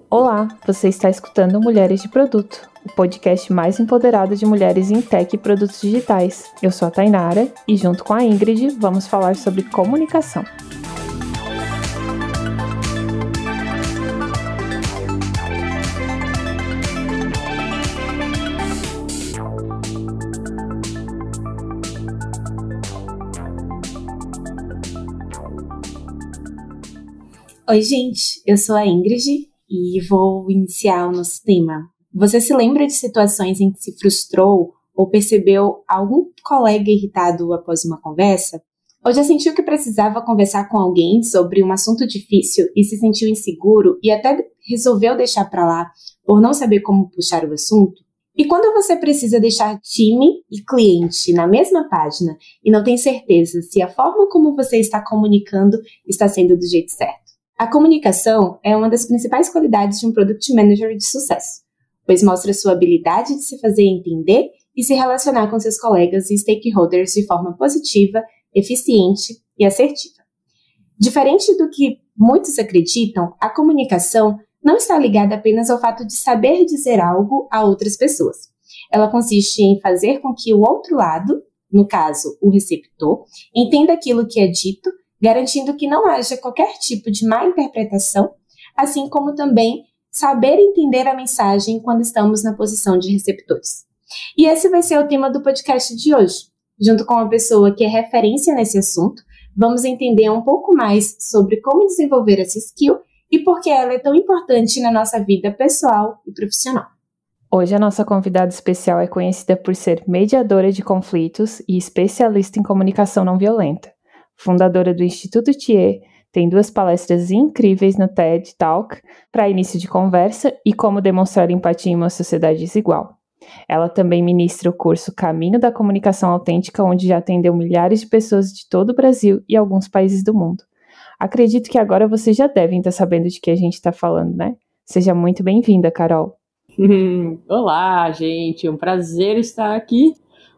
Olá, você está escutando Mulheres de Produto, o podcast mais empoderado de mulheres em tech e produtos digitais. Eu sou a Tainara e junto com a Ingrid vamos falar sobre comunicação. Oi, gente, eu sou a Ingrid e vou iniciar o nosso tema. Você se lembra de situações em que se frustrou ou percebeu algum colega irritado após uma conversa? Ou já sentiu que precisava conversar com alguém sobre um assunto difícil e se sentiu inseguro e até resolveu deixar para lá por não saber como puxar o assunto? E quando você precisa deixar time e cliente na mesma página e não tem certeza se a forma como você está comunicando está sendo do jeito certo? A comunicação é uma das principais qualidades de um Product Manager de sucesso, pois mostra sua habilidade de se fazer entender e se relacionar com seus colegas e stakeholders de forma positiva, eficiente e assertiva. Diferente do que muitos acreditam, a comunicação não está ligada apenas ao fato de saber dizer algo a outras pessoas. Ela consiste em fazer com que o outro lado, no caso, o receptor, entenda aquilo que é dito, garantindo que não haja qualquer tipo de má interpretação, assim como também saber entender a mensagem quando estamos na posição de receptores. E esse vai ser o tema do podcast de hoje. Junto com uma pessoa que é referência nesse assunto, vamos entender um pouco mais sobre como desenvolver essa skill e por que ela é tão importante na nossa vida pessoal e profissional. Hoje a nossa convidada especial é conhecida por ser mediadora de conflitos e especialista em comunicação não violenta. Fundadora do Instituto Thier, tem 2 palestras incríveis no TED Talk para início de conversa e como demonstrar empatia em uma sociedade desigual. Ela também ministra o curso Caminho da Comunicação Autêntica, onde já atendeu milhares de pessoas de todo o Brasil e alguns países do mundo. Acredito que agora vocês já devem estar sabendo de que a gente está falando, né? Seja muito bem-vinda, Carol. Olá, gente. É um prazer estar aqui.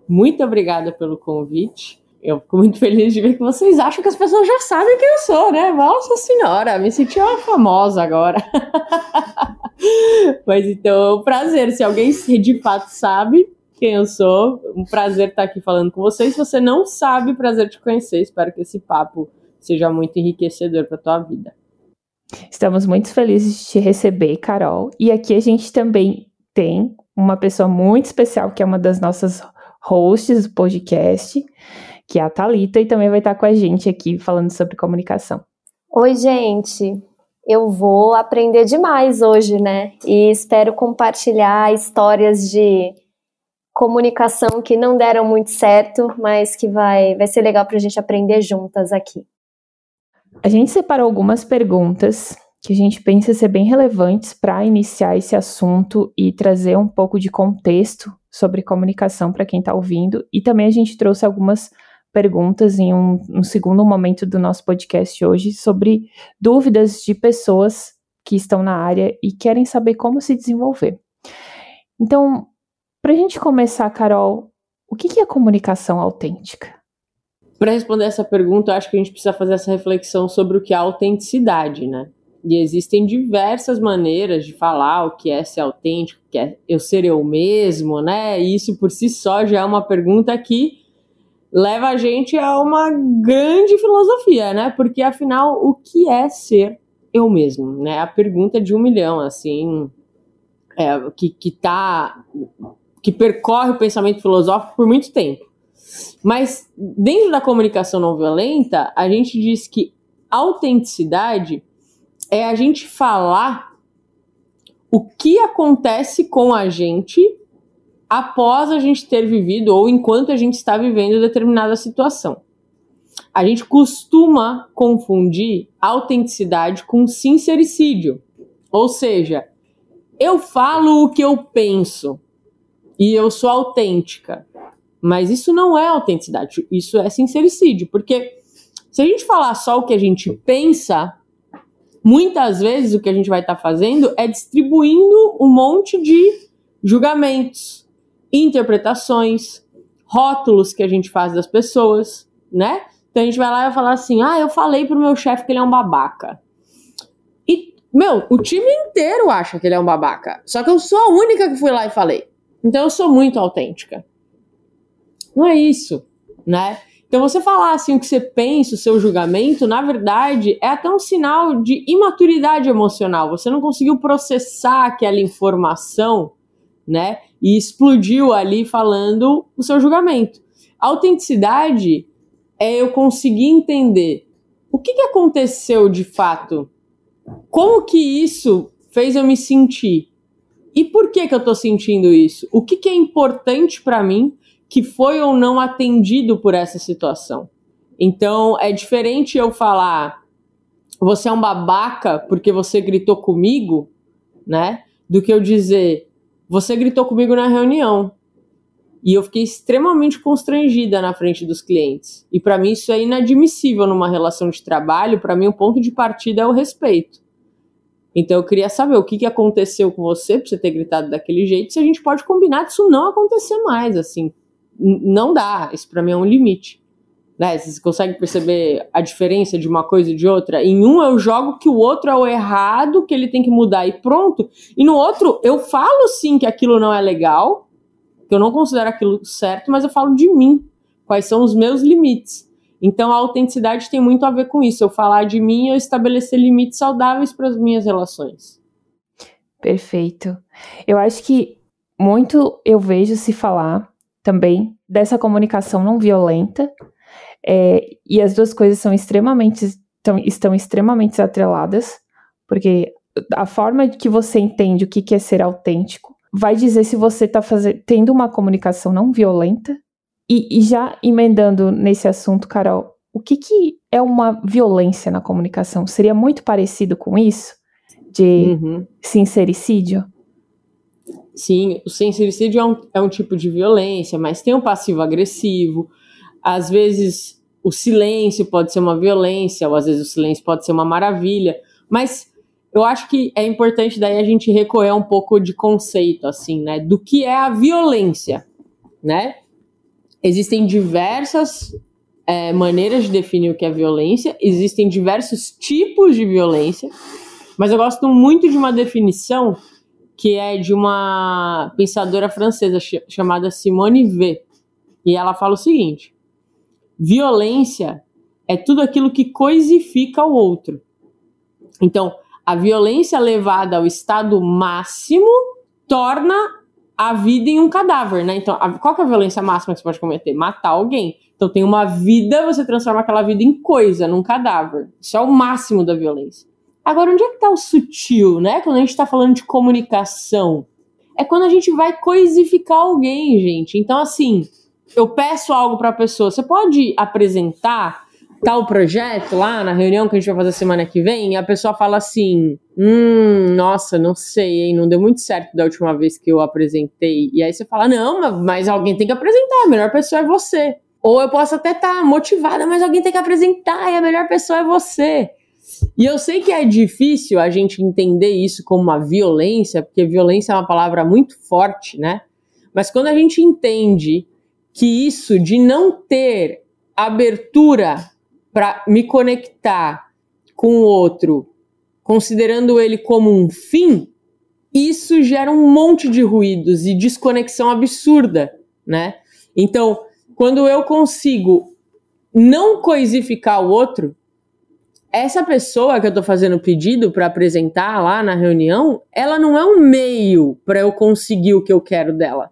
Muito obrigada pelo convite. Eu fico muito feliz de ver que vocês acham que as pessoas já sabem quem eu sou, né? Nossa Senhora, me senti uma famosa agora. Mas então é um prazer. Se alguém de fato sabe quem eu sou, um prazer estar aqui falando com vocês. Se você não sabe, prazer te conhecer. Espero que esse papo seja muito enriquecedor para a tua vida. Estamos muito felizes de te receber, Carol. E aqui a gente também tem uma pessoa muito especial, que é uma das nossas hosts do podcast, que é a Thalita, e também vai estar com a gente aqui falando sobre comunicação. Oi, gente. Eu vou aprender demais hoje, né? E espero compartilhar histórias de comunicação que não deram muito certo, mas que vai ser legal para a gente aprender juntas aqui. A gente separou algumas perguntas que a gente pensa ser bem relevantes para iniciar esse assunto e trazer um pouco de contexto sobre comunicação para quem está ouvindo. E também a gente trouxe algumas perguntas em um segundo momento do nosso podcast hoje sobre dúvidas de pessoas que estão na área e querem saber como se desenvolver. Então, para a gente começar, Carol, o que é comunicação autêntica? Para responder essa pergunta, eu acho que a gente precisa fazer essa reflexão sobre o que é autenticidade, né? E existem diversas maneiras de falar o que é ser autêntico, o que é eu ser eu mesmo, né? E isso por si só já é uma pergunta que leva a gente a uma grande filosofia, né? Porque, afinal, o que é ser eu mesmo, né? A pergunta de 1 milhão, assim, que percorre o pensamento filosófico por muito tempo. Mas, dentro da comunicação não violenta, a gente diz que autenticidade é a gente falar o que acontece com a gente após a gente ter vivido ou enquanto a gente está vivendo determinada situação. A gente costuma confundir autenticidade com sincericídio. Ou seja, eu falo o que eu penso e eu sou autêntica. Mas isso não é autenticidade, isso é sincericídio. Porque se a gente falar só o que a gente pensa, muitas vezes o que a gente vai estar fazendo é distribuindo um monte de julgamentos, interpretações, rótulos que a gente faz das pessoas, né? Então a gente vai lá e vai falar assim, eu falei pro meu chefe que ele é um babaca. E o time inteiro acha que ele é um babaca. Só que eu sou a única que fui lá e falei. Então eu sou muito autêntica. Não é isso, né? Então você falar assim o que você pensa, o seu julgamento, na verdade, é até um sinal de imaturidade emocional. Você não conseguiu processar aquela informação, né? E explodiu ali falando o seu julgamento. A autenticidade é eu conseguir entender o que aconteceu de fato. Como que isso fez eu me sentir? E por que eu tô sentindo isso? O que é importante para mim que foi ou não atendido por essa situação? Então, é diferente eu falar você é um babaca porque você gritou comigo, né? Do que eu dizer você gritou comigo na reunião. E eu fiquei extremamente constrangida na frente dos clientes. E para mim isso é inadmissível numa relação de trabalho. Para mim o ponto de partida é o respeito. Então eu queria saber o que aconteceu com você pra você ter gritado daquele jeito, se a gente pode combinar disso não acontecer mais, assim. Não dá, isso pra mim é um limite. Né? Você consegue perceber a diferença de uma coisa e de outra? Em um eu jogo que o outro é o errado, que ele tem que mudar e pronto. E no outro eu falo sim que aquilo não é legal, que eu não considero aquilo certo, mas eu falo de mim. Quais são os meus limites? Então a autenticidade tem muito a ver com isso. Eu falar de mim e eu estabelecer limites saudáveis para as minhas relações. Perfeito. Eu acho que muito eu vejo se falar também dessa comunicação não violenta, e as duas coisas estão extremamente atreladas, porque a forma que você entende o que é ser autêntico vai dizer se você está tendo uma comunicação não violenta. E já emendando nesse assunto, Carol, o que é uma violência na comunicação? Seria muito parecido com isso? De sincericídio? Sim, o sincericídio é um tipo de violência, mas tem o passivo-agressivo. Às vezes o silêncio pode ser uma violência, ou às vezes o silêncio pode ser uma maravilha. Mas eu acho que é importante daí a gente recorrer um pouco de conceito, assim, né? Do que é a violência, né? Existem diversas maneiras de definir o que é violência, existem diversos tipos de violência, mas eu gosto muito de uma definição que é de uma pensadora francesa chamada Simone Weil, e ela fala o seguinte: violência é tudo aquilo que coisifica o outro. Então, a violência levada ao estado máximo torna a vida em um cadáver, né? Então, qual que é a violência máxima que você pode cometer? Matar alguém. Então, tem uma vida, você transforma aquela vida em coisa, num cadáver. Isso é o máximo da violência. Agora, onde é que tá o sutil, né? Quando a gente tá falando de comunicação. É quando a gente vai coisificar alguém, gente. Então, assim, eu peço algo pra pessoa. Você pode apresentar tal projeto lá na reunião que a gente vai fazer semana que vem? E a pessoa fala assim... nossa, não sei, hein? Não deu muito certo da última vez que eu apresentei. E aí você fala, não, mas alguém tem que apresentar, a melhor pessoa é você. Ou eu posso até estar motivada, mas alguém tem que apresentar e a melhor pessoa é você. E eu sei que é difícil a gente entender isso como uma violência, porque violência é uma palavra muito forte, né? Mas quando a gente entende que isso de não ter abertura para me conectar com o outro, considerando ele como um fim, isso gera um monte de ruídos e desconexão absurda, né? Então, quando eu consigo não coisificar o outro, essa pessoa que eu tô fazendo o pedido para apresentar lá na reunião, ela não é um meio para eu conseguir o que eu quero dela.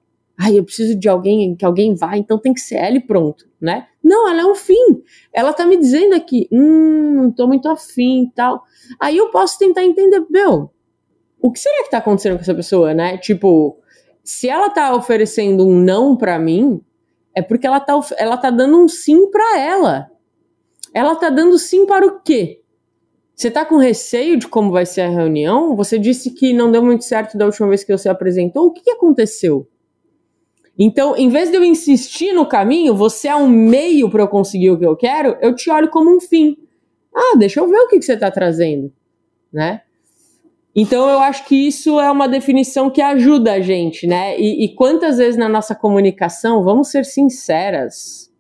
Eu preciso de alguém, que alguém vá, então tem que ser ela e pronto, né? Não, ela é um fim. Ela tá me dizendo aqui, não tô muito afim e tal. Aí eu posso tentar entender, o que será que tá acontecendo com essa pessoa, né? Tipo, se ela tá oferecendo um não pra mim, é porque ela tá dando um sim pra ela. Ela tá dando sim para o quê? Você tá com receio de como vai ser a reunião? Você disse que não deu muito certo da última vez que você apresentou. O que aconteceu? Então, em vez de eu insistir no caminho, você é um meio para eu conseguir o que eu quero, eu te olho como um fim. Deixa eu ver o que você tá trazendo, né? Então, eu acho que isso é uma definição que ajuda a gente, né? E quantas vezes na nossa comunicação, vamos ser sinceras,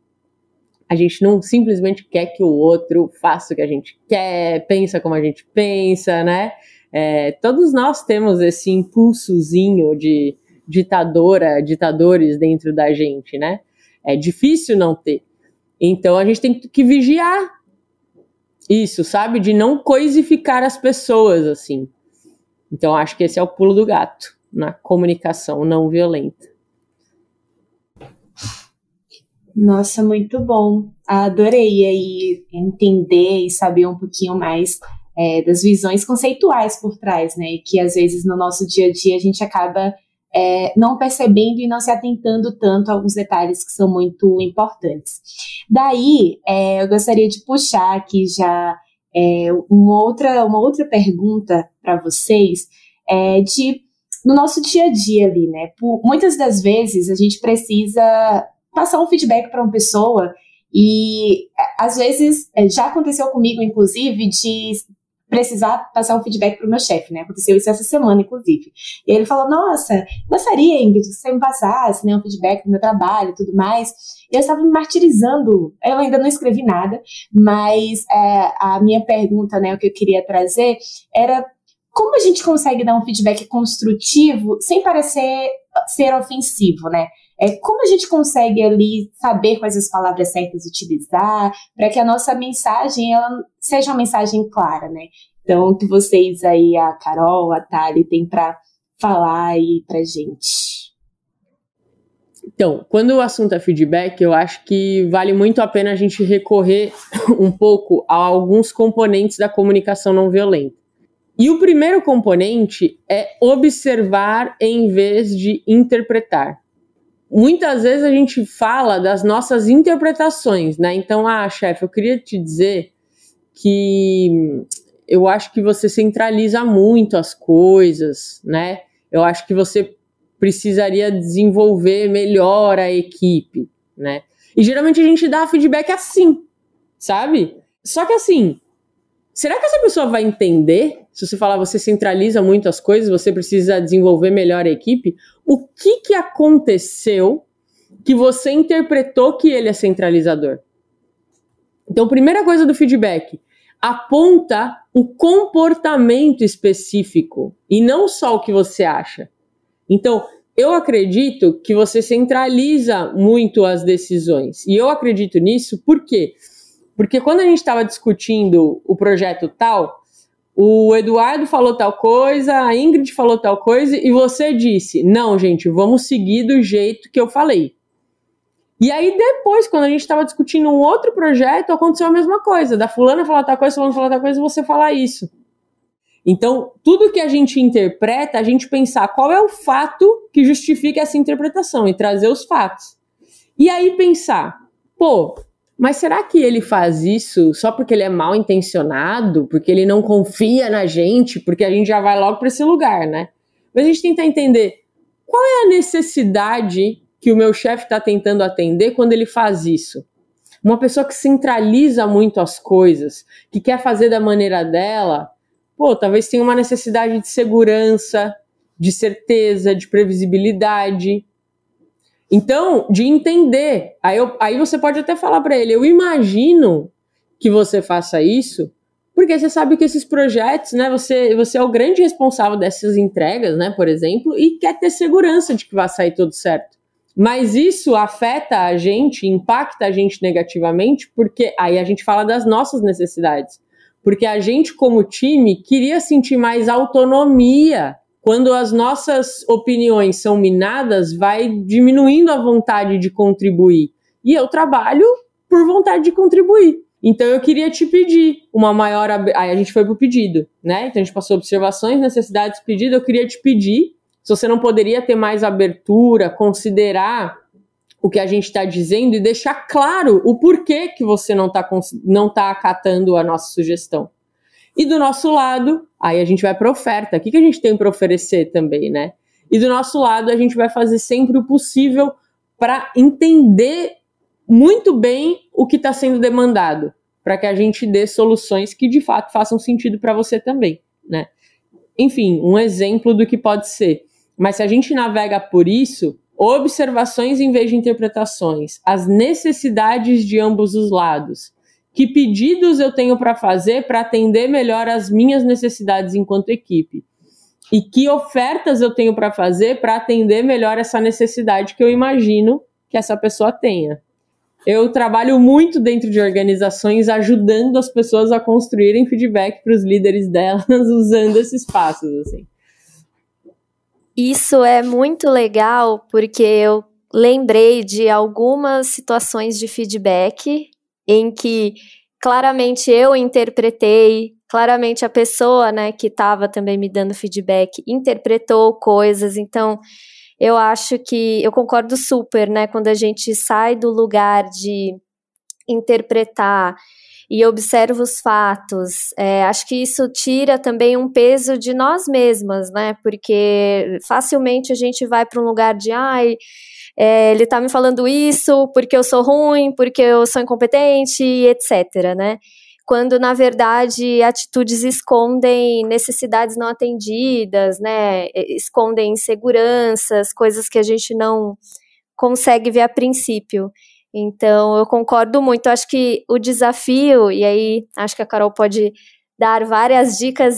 a gente não simplesmente quer que o outro faça o que a gente quer, pensa como a gente pensa, né? Todos nós temos esse impulsozinho de ditadores dentro da gente, né? É difícil não ter. Então a gente tem que vigiar isso, sabe? De não coisificar as pessoas, assim. Então acho que esse é o pulo do gato na comunicação não violenta. Nossa, muito bom. Adorei aí entender e saber um pouquinho mais das visões conceituais por trás, né? Que às vezes no nosso dia a dia a gente acaba não percebendo e não se atentando tanto a alguns detalhes que são muito importantes. Daí, eu gostaria de puxar aqui já uma outra pergunta para vocês, no nosso dia a dia ali, né? Muitas das vezes a gente precisa passar um feedback para uma pessoa e às vezes já aconteceu comigo, inclusive, de precisar passar um feedback para o meu chefe, né? Aconteceu isso essa semana, inclusive. E ele falou, nossa, gostaria, Ingrid, que você me passasse, né, um feedback do meu trabalho e tudo mais. E eu estava me martirizando. Eu ainda não escrevi nada, mas a minha pergunta, né, o que eu queria trazer era como a gente consegue dar um feedback construtivo sem parecer ser ofensivo, né? Como a gente consegue ali saber quais as palavras certas utilizar para que a nossa mensagem ela seja uma mensagem clara, né? Então, o que vocês aí, a Carol, a Thali, tem para falar aí pra gente? Então, quando o assunto é feedback, eu acho que vale muito a pena a gente recorrer um pouco a alguns componentes da comunicação não violenta. E o primeiro componente é observar em vez de interpretar. Muitas vezes a gente fala das nossas interpretações, né? Então, chefe, eu queria te dizer que eu acho que você centraliza muito as coisas, né? Eu acho que você precisaria desenvolver melhor a equipe, né? E geralmente a gente dá feedback assim, sabe? Só que assim, será que essa pessoa vai entender? Se você falar, você centraliza muito as coisas, você precisa desenvolver melhor a equipe, o que aconteceu que você interpretou que ele é centralizador? Então, primeira coisa do feedback, aponta o comportamento específico e não só o que você acha. Então, eu acredito que você centraliza muito as decisões. E eu acredito nisso por quê? Porque quando a gente estava discutindo o projeto tal, o Eduardo falou tal coisa, a Ingrid falou tal coisa, e você disse, não, gente, vamos seguir do jeito que eu falei. E aí depois, quando a gente estava discutindo um outro projeto, aconteceu a mesma coisa, da fulana falar tal coisa, fulana falar tal coisa, e você falar isso. Então, tudo que a gente interpreta, a gente pensar qual é o fato que justifica essa interpretação, e trazer os fatos. E aí pensar, mas será que ele faz isso só porque ele é mal intencionado? Porque ele não confia na gente? Porque a gente já vai logo para esse lugar, né? Mas a gente tenta entender qual é a necessidade que o meu chefe está tentando atender quando ele faz isso. Uma pessoa que centraliza muito as coisas, que quer fazer da maneira dela, talvez tenha uma necessidade de segurança, de certeza, de previsibilidade. Então, de entender, aí você pode até falar para ele, eu imagino que você faça isso, porque você sabe que esses projetos, né, você é o grande responsável dessas entregas, né, por exemplo, e quer ter segurança de que vai sair tudo certo. Mas isso afeta a gente, impacta a gente negativamente, porque aí a gente fala das nossas necessidades. Porque a gente, como time, queria sentir mais autonomia. Quando as nossas opiniões são minadas, vai diminuindo a vontade de contribuir. E eu trabalho por vontade de contribuir. Então eu queria te pedir uma maior... Aí a gente foi pro pedido, né? Então a gente passou observações, necessidades, pedido. Eu queria te pedir se você não poderia ter mais abertura, considerar o que a gente está dizendo e deixar claro o porquê que você não tá acatando a nossa sugestão. E do nosso lado, aí a gente vai para oferta. O que a gente tem para oferecer também, né? E do nosso lado, a gente vai fazer sempre o possível para entender muito bem o que está sendo demandado, para que a gente dê soluções que de fato façam sentido para você também, né? Enfim, um exemplo do que pode ser. Mas se a gente navega por isso, observações em vez de interpretações, as necessidades de ambos os lados, que pedidos eu tenho para fazer para atender melhor as minhas necessidades enquanto equipe. E que ofertas eu tenho para fazer para atender melhor essa necessidade que eu imagino que essa pessoa tenha. Eu trabalho muito dentro de organizações ajudando as pessoas a construírem feedback para os líderes delas usando esses passos, assim. Isso é muito legal porque eu lembrei de algumas situações de feedback em que claramente eu interpretei, claramente a pessoa, né, que estava também me dando feedback interpretou coisas, então eu acho que, eu concordo super, né, quando a gente sai do lugar de interpretar e observa os fatos, acho que isso tira também um peso de nós mesmas, né, porque facilmente a gente vai para um lugar de, ele tá me falando isso porque eu sou ruim, porque eu sou incompetente, etc, né, quando, na verdade, atitudes escondem necessidades não atendidas, né, escondem inseguranças, coisas que a gente não consegue ver a princípio. Então, eu concordo muito. Acho que o desafio, e aí acho que a Carol pode dar várias dicas,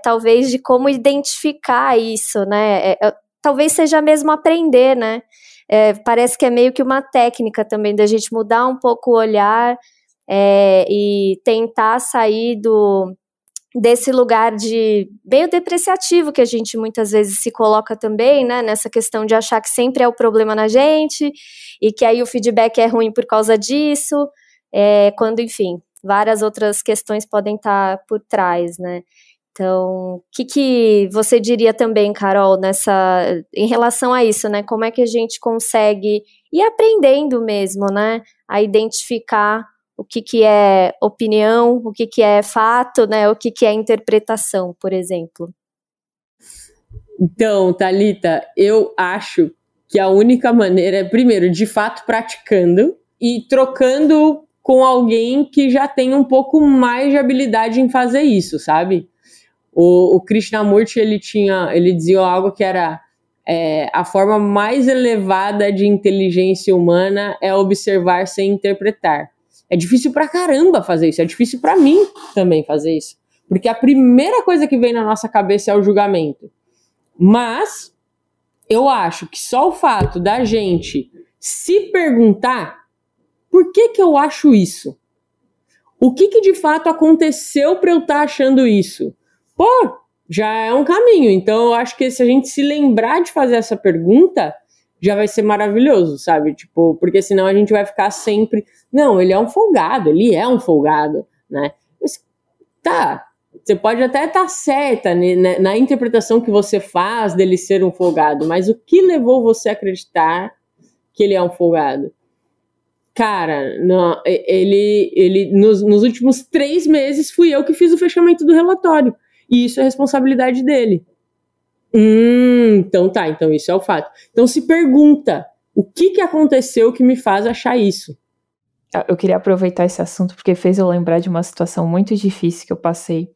talvez de como identificar isso, né, talvez seja mesmo aprender, né, parece que é meio que uma técnica também da gente mudar um pouco o olhar, e tentar sair desse lugar de meio depreciativo que a gente muitas vezes se coloca também, né, nessa questão de achar que sempre é o problema na gente e que aí o feedback é ruim por causa disso, quando, enfim, várias outras questões podem estar por trás, né. Então, o que você diria também, Carol, em relação a isso, né, como é que a gente consegue ir aprendendo mesmo, né, a identificar o que é opinião, o que é fato, né? O que é interpretação, por exemplo. Então, Thalita, eu acho que a única maneira é, primeiro, de fato, praticando e trocando com alguém que já tem um pouco mais de habilidade em fazer isso, sabe? O Krishnamurti, ele dizia algo que era a forma mais elevada de inteligência humana é observar sem interpretar. É difícil pra caramba fazer isso, é difícil pra mim também fazer isso, porque a primeira coisa que vem na nossa cabeça é o julgamento. Mas eu acho que só o fato da gente se perguntar por que eu acho isso? O que de fato aconteceu pra eu estar achando isso? Pô, já é um caminho. Então eu acho que se a gente se lembrar de fazer essa pergunta, já vai ser maravilhoso, sabe? Tipo, porque senão a gente vai ficar sempre... Não, ele é um folgado, né? Mas, tá, você pode até estar certa, né, na interpretação que você faz dele ser um folgado, mas o que levou você a acreditar que ele é um folgado? Cara, não, ele nos últimos 3 meses fui eu que fiz o fechamento do relatório, e isso é responsabilidade dele. Então tá, então isso é o fato. Então se pergunta, o que aconteceu que me faz achar isso? Eu queria aproveitar esse assunto porque fez eu lembrar de uma situação muito difícil que eu passei.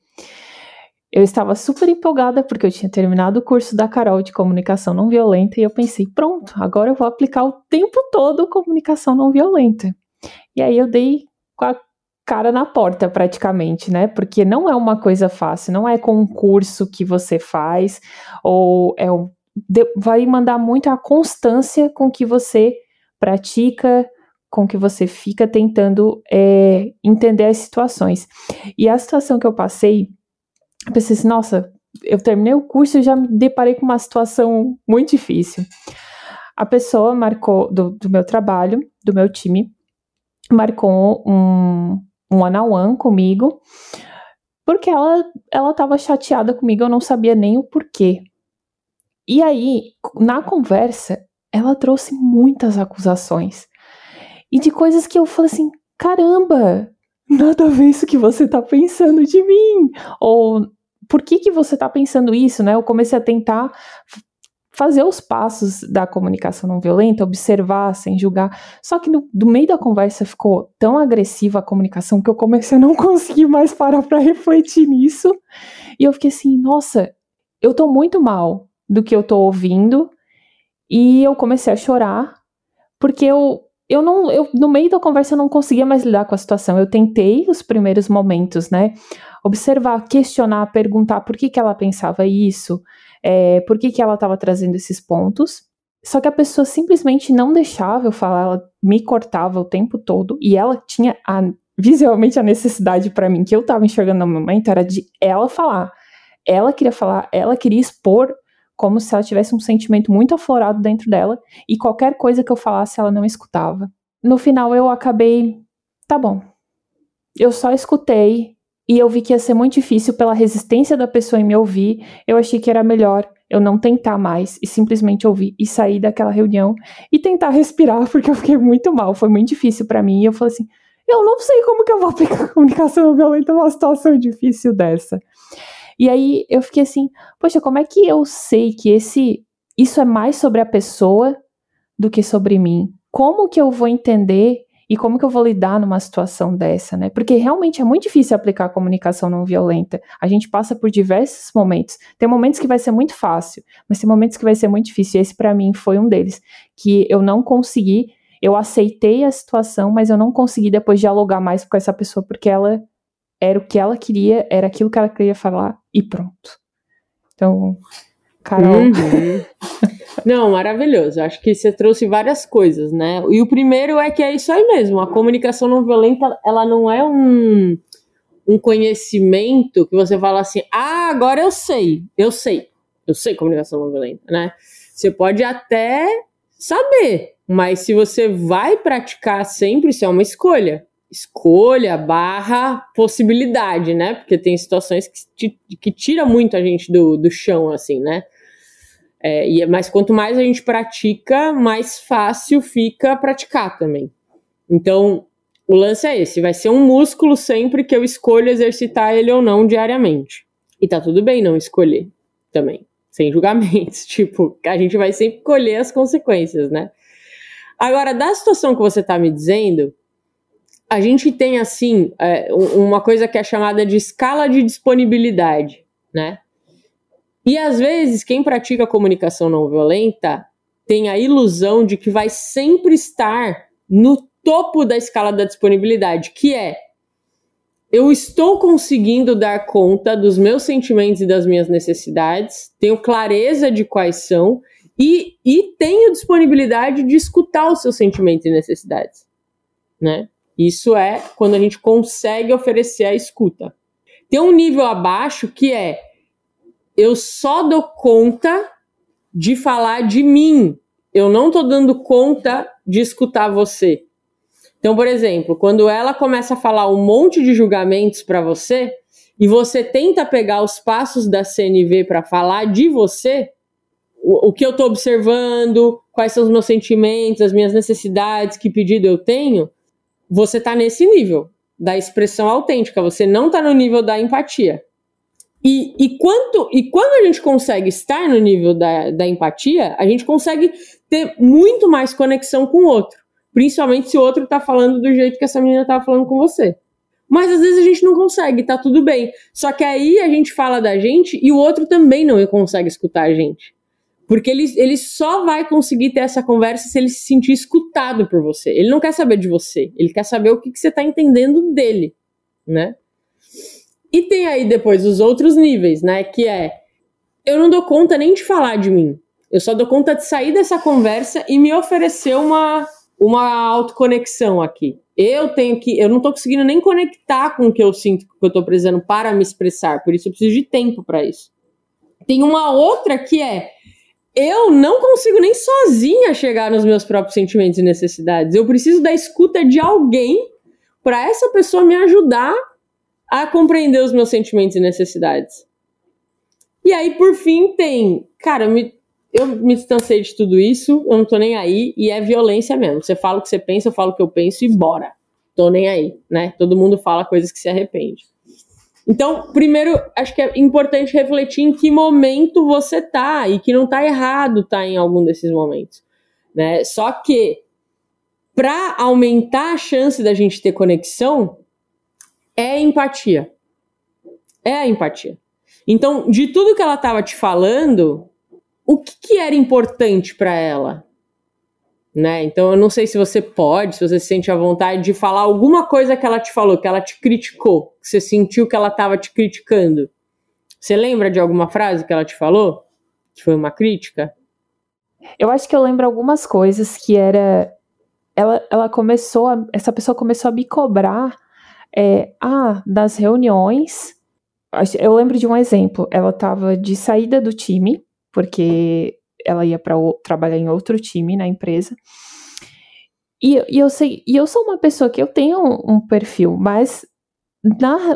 Eu estava super empolgada porque eu tinha terminado o curso da Carol de comunicação não violenta e eu pensei, pronto, agora eu vou aplicar o tempo todo comunicação não violenta. E aí eu dei com a cara na porta praticamente, né? Porque não é uma coisa fácil, não é com um curso que você faz, ou vai mandar muito a constância com que você pratica, com que você fica tentando entender as situações. E a situação que eu passei, eu pensei assim, nossa, eu terminei o curso e já me deparei com uma situação muito difícil. A pessoa marcou, do meu trabalho, do meu time, marcou um one-on-one comigo, porque ela estava chateada comigo, eu não sabia nem o porquê. E aí, na conversa, ela trouxe muitas acusações. E de coisas que eu falei assim, caramba, nada a ver isso que você tá pensando de mim. Ou, por que você tá pensando isso, né? Eu comecei a tentar fazer os passos da comunicação não violenta, observar sem julgar. Só que no meio da conversa ficou tão agressiva a comunicação que eu comecei a não conseguir mais parar para refletir nisso. E eu fiquei assim, nossa, eu tô muito mal do que eu tô ouvindo. E eu comecei a chorar, porque eu no meio da conversa eu não conseguia mais lidar com a situação. Eu tentei os primeiros momentos, né? Observar, questionar, perguntar por que ela pensava isso, por que ela estava trazendo esses pontos. Só que a pessoa simplesmente não deixava eu falar, ela me cortava o tempo todo, e ela tinha visualmente a necessidade para mim, que eu estava enxergando no momento, era de ela falar. Ela queria falar, ela queria expor como se ela tivesse um sentimento muito aflorado dentro dela, e qualquer coisa que eu falasse, ela não escutava. No final, eu acabei, tá bom. Eu só escutei, e eu vi que ia ser muito difícil pela resistência da pessoa em me ouvir. Eu achei que era melhor eu não tentar mais, e simplesmente ouvir, e sair daquela reunião, e tentar respirar, porque eu fiquei muito mal, foi muito difícil pra mim, e eu falei assim, eu não sei como que eu vou aplicar comunicação não violenta numa situação difícil dessa. E aí eu fiquei assim, poxa, como é que eu sei que isso é mais sobre a pessoa do que sobre mim? Como que eu vou entender e como que eu vou lidar numa situação dessa, né? Porque realmente é muito difícil aplicar a comunicação não violenta. A gente passa por diversos momentos. Tem momentos que vai ser muito fácil, mas tem momentos que vai ser muito difícil. E esse pra mim foi um deles, que eu não consegui, eu aceitei a situação, mas eu não consegui depois dialogar mais com essa pessoa, porque ela era o que ela queria, era aquilo que ela queria falar e pronto. Então, Carol. Não, maravilhoso. Acho que você trouxe várias coisas, né? E o primeiro é que é isso aí mesmo. A comunicação não violenta, ela não é um conhecimento que você fala assim, agora eu sei comunicação não violenta, né? Você pode até saber, mas se você vai praticar sempre, isso é uma escolha. Escolha / possibilidade, né? Porque tem situações que tira muito a gente do chão, assim, né? Mas quanto mais a gente pratica, mais fácil fica praticar também. Então, o lance é esse, vai ser um músculo sempre que eu escolho exercitar ele ou não diariamente. E tá tudo bem não escolher também, sem julgamentos. Tipo, a gente vai sempre colher as consequências, né? Agora, da situação que você tá me dizendo, a gente tem, assim, uma coisa que é chamada de escala de disponibilidade, né? E, às vezes, quem pratica comunicação não violenta tem a ilusão de que vai sempre estar no topo da escala da disponibilidade, que é, eu estou conseguindo dar conta dos meus sentimentos e das minhas necessidades, tenho clareza de quais são e tenho disponibilidade de escutar os seus sentimentos e necessidades, né? Isso é quando a gente consegue oferecer a escuta. Tem um nível abaixo que é, eu só dou conta de falar de mim, eu não tô dando conta de escutar você. Então, por exemplo, quando ela começa a falar um monte de julgamentos para você, e você tenta pegar os passos da CNV para falar de você, o que eu tô observando, quais são os meus sentimentos, as minhas necessidades, que pedido eu tenho, você tá nesse nível da expressão autêntica, você não tá no nível da empatia. E quando a gente consegue estar no nível da empatia, a gente consegue ter muito mais conexão com o outro, principalmente se o outro tá falando do jeito que essa menina tava falando com você. Mas às vezes a gente não consegue, tá tudo bem. Só que aí a gente fala da gente e o outro também não consegue escutar a gente. Porque ele só vai conseguir ter essa conversa se ele se sentir escutado por você. Ele não quer saber de você, ele quer saber o que você tá entendendo dele, né? E tem aí depois os outros níveis, né? Que é, eu não dou conta nem de falar de mim. Eu só dou conta de sair dessa conversa e me oferecer uma autoconexão aqui. Eu não tô conseguindo nem conectar com o que eu sinto, com o que eu tô precisando para me expressar. Por isso eu preciso de tempo para isso. Tem uma outra que é, eu não consigo nem sozinha chegar nos meus próprios sentimentos e necessidades. Eu preciso da escuta de alguém para essa pessoa me ajudar a compreender os meus sentimentos e necessidades. E aí, por fim, tem... Cara, eu me distanciei de tudo isso, eu não tô nem aí, e é violência mesmo. Você fala o que você pensa, eu falo o que eu penso e bora. Tô nem aí, né? Todo mundo fala coisas que se arrepende. Então, primeiro, acho que é importante refletir em que momento você tá, e que não tá errado tá em algum desses momentos, né? Só que, para aumentar a chance da gente ter conexão, é a empatia. É a empatia. Então, de tudo que ela estava te falando, o que era importante para ela? né? Então eu não sei se você pode, se você se sente à vontade de falar alguma coisa que ela te falou, que ela te criticou, que você sentiu que ela estava te criticando. Você lembra de alguma frase que ela te falou? Que foi uma crítica? Eu acho que eu lembro algumas coisas que era... Essa pessoa começou a me cobrar das reuniões. Eu lembro de um exemplo. Ela estava de saída do time, porque ela ia para trabalhar em outro time na empresa. E eu sou uma pessoa que eu tenho um perfil, mas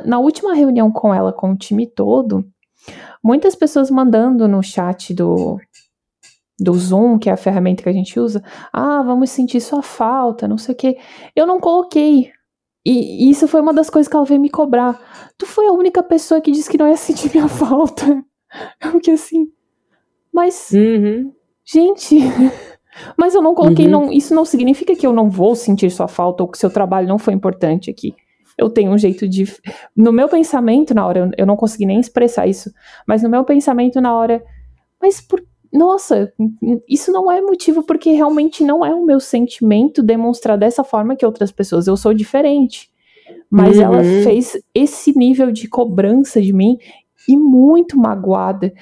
na última reunião com ela, com o time todo, muitas pessoas mandando no chat do Zoom, que é a ferramenta que a gente usa, vamos sentir sua falta, não sei o quê. Eu não coloquei. E isso foi uma das coisas que ela veio me cobrar. Tu foi a única pessoa que disse que não ia sentir minha falta. Eu fiquei assim... Mas, gente... Mas eu não coloquei... Isso não significa que eu não vou sentir sua falta ou que seu trabalho não foi importante aqui. Eu tenho um jeito de... No meu pensamento, na hora... Eu não consegui nem expressar isso. Mas no meu pensamento, na hora... Mas nossa, isso não é motivo, porque realmente não é o meu sentimento demonstrar dessa forma que outras pessoas. Eu sou diferente. Mas ela fez esse nível de cobrança de mim e muito magoada.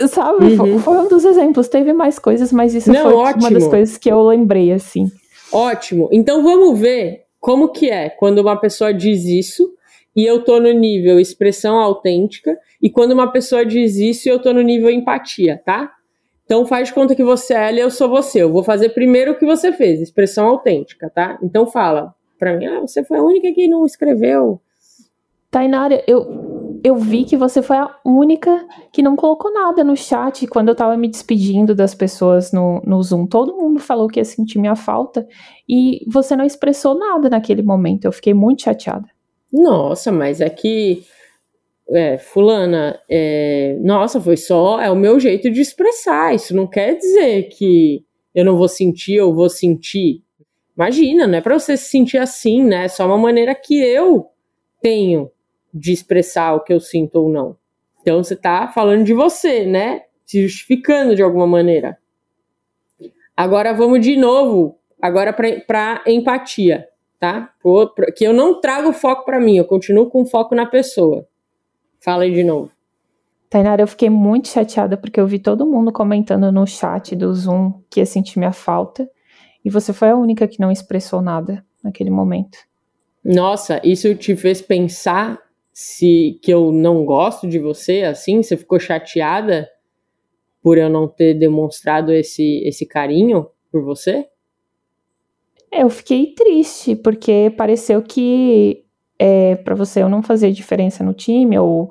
Sabe? Foi um dos exemplos. Teve mais coisas, mas isso foi uma das coisas que eu lembrei, assim. Ótimo. Então vamos ver como que é quando uma pessoa diz isso e eu tô no nível expressão autêntica, e quando uma pessoa diz isso e eu tô no nível empatia, tá? Então faz de conta que você é ela e eu sou você. Eu vou fazer primeiro o que você fez, expressão autêntica, tá? Então fala pra mim, você foi a única que não escreveu. Tainara, eu vi que você foi a única que não colocou nada no chat quando eu tava me despedindo das pessoas no Zoom. Todo mundo falou que ia sentir minha falta e você não expressou nada naquele momento. Eu fiquei muito chateada. Nossa, mas é que... fulana, nossa, é o meu jeito de expressar, isso não quer dizer que eu não vou sentir ou vou sentir. Imagina, não é pra você se sentir assim, né? É só uma maneira que eu tenho de expressar o que eu sinto ou não. Então você tá falando de você, né? Se justificando de alguma maneira. Agora vamos de novo, agora pra empatia, tá? Que eu não trago foco pra mim, eu continuo com foco na pessoa. Fala aí de novo. Tainara, eu fiquei muito chateada porque eu vi todo mundo comentando no chat do Zoom que ia sentir minha falta. E você foi a única que não expressou nada naquele momento. Nossa, isso te fez pensar que eu não gosto de você, assim? Você ficou chateada por eu não ter demonstrado esse carinho por você? Eu fiquei triste, porque pareceu que... para você eu não fazer diferença no time, ou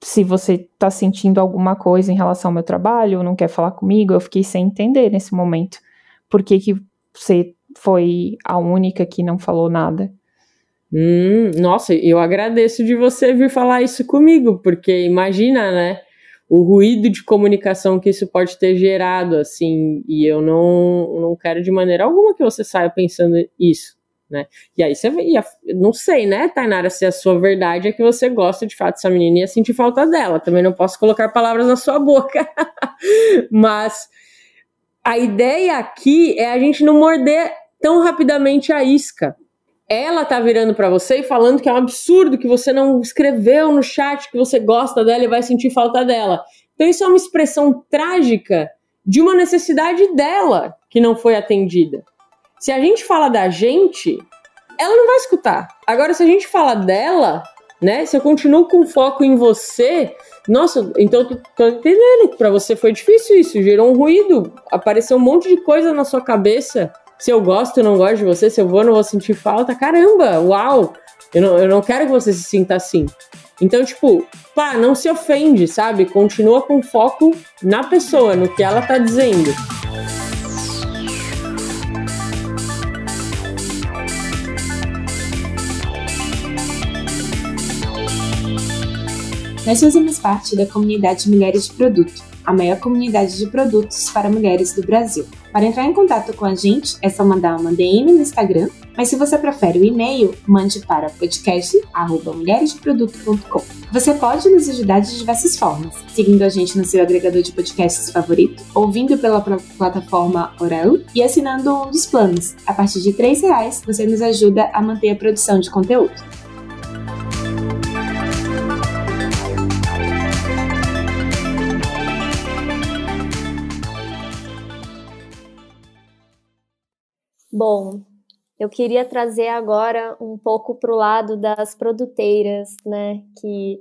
se você tá sentindo alguma coisa em relação ao meu trabalho, ou não quer falar comigo, eu fiquei sem entender nesse momento. Por que você foi a única que não falou nada? Nossa, eu agradeço de você vir falar isso comigo, porque imagina, né, o ruído de comunicação que isso pode ter gerado, assim, e eu não quero de maneira alguma que você saia pensando isso. Né? E aí você não sei, né, Tainara, se a sua verdade é que você gosta de fato dessa menina e ia sentir falta dela. Também não posso colocar palavras na sua boca. Mas a ideia aqui é a gente não morder tão rapidamente a isca. Ela tá virando pra você e falando que é um absurdo que você não escreveu no chat que você gosta dela e vai sentir falta dela. Então isso é uma expressão trágica de uma necessidade dela que não foi atendida. Se a gente fala da gente, ela não vai escutar. Agora, se a gente fala dela, né? Se eu continuo com foco em você, nossa, então eu tô entendendo que pra você foi difícil isso, gerou um ruído, apareceu um monte de coisa na sua cabeça. Se eu gosto ou não gosto de você, se eu vou ou não vou sentir falta, caramba, uau, eu não quero que você se sinta assim. Então, tipo, não se ofende, sabe? Continua com foco na pessoa, no que ela tá dizendo. Nós fazemos parte da comunidade Mulheres de Produto, a maior comunidade de produtos para mulheres do Brasil. Para entrar em contato com a gente, é só mandar uma DM no Instagram, mas se você prefere o e-mail, mande para podcast@mulheresdeproduto.com. Você pode nos ajudar de diversas formas, seguindo a gente no seu agregador de podcasts favorito, ouvindo pela plataforma Orelo e assinando um dos planos. A partir de R$3, você nos ajuda a manter a produção de conteúdo. Bom, eu queria trazer agora um pouco para o lado das produteiras, né, que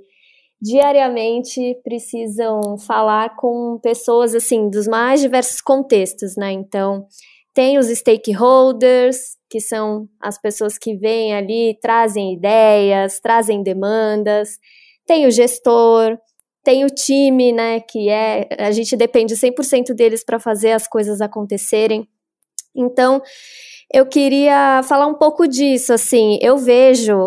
diariamente precisam falar com pessoas, assim, dos mais diversos contextos, né, então tem os stakeholders, que são as pessoas que vêm ali, trazem ideias, trazem demandas, tem o gestor, tem o time, né, a gente depende 100% deles para fazer as coisas acontecerem. Então, eu queria falar um pouco disso, assim, eu vejo,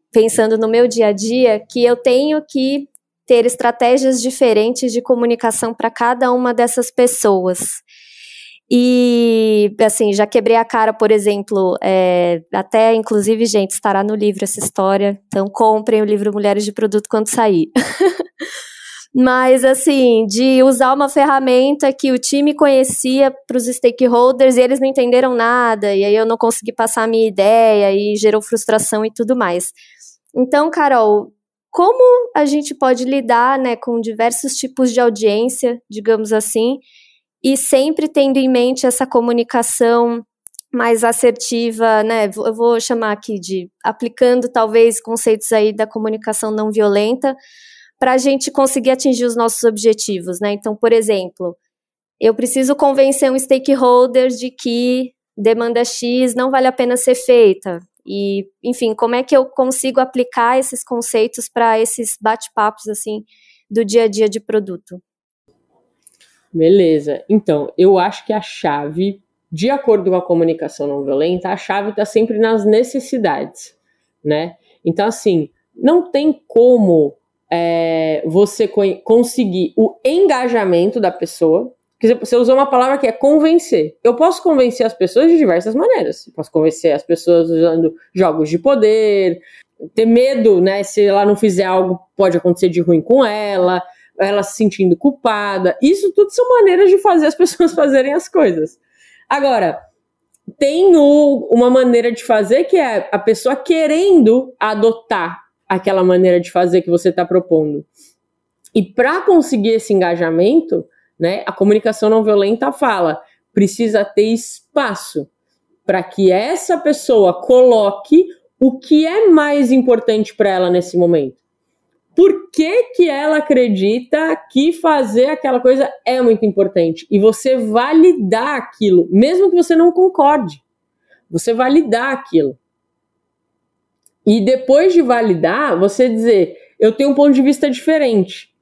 pensando no meu dia a dia, que eu tenho que ter estratégias diferentes de comunicação para cada uma dessas pessoas. E, assim, já quebrei a cara, por exemplo, até, inclusive, gente, estará no livro essa história, então comprem o livro Mulheres de Produto quando sair. Mas, assim, de usar uma ferramenta que o time conhecia para os stakeholders e eles não entenderam nada, e aí eu não consegui passar a minha ideia e gerou frustração e tudo mais. Então, Carol, como a gente pode lidar, né, com diversos tipos de audiência, digamos assim, e sempre tendo em mente essa comunicação mais assertiva, né, eu vou chamar aqui de aplicando talvez conceitos aí da comunicação não violenta, para a gente conseguir atingir os nossos objetivos, né? Então, por exemplo, eu preciso convencer um stakeholder de que demanda X não vale a pena ser feita. E, enfim, como é que eu consigo aplicar esses conceitos para esses bate-papos, assim, do dia a dia de produto? Beleza. Então, eu acho que a chave, de acordo com a comunicação não violenta, a chave está sempre nas necessidades, né? Então, assim, não tem como você conseguir o engajamento da pessoa, porque você usou uma palavra que é convencer. Eu posso convencer as pessoas de diversas maneiras. Eu posso convencer as pessoas usando jogos de poder, ter medo, né? Se ela não fizer algo, pode acontecer de ruim com ela se sentindo culpada. Isso tudo são maneiras de fazer as pessoas fazerem as coisas. Agora, tem uma maneira de fazer que é a pessoa querendo adotar aquela maneira de fazer que você está propondo. E para conseguir esse engajamento, né, a comunicação não violenta fala, precisa ter espaço para que essa pessoa coloque o que é mais importante para ela nesse momento. Por que ela acredita que fazer aquela coisa é muito importante? E você validar aquilo, mesmo que você não concorde. Você validar aquilo. E depois de validar, você dizer, eu tenho um ponto de vista diferente.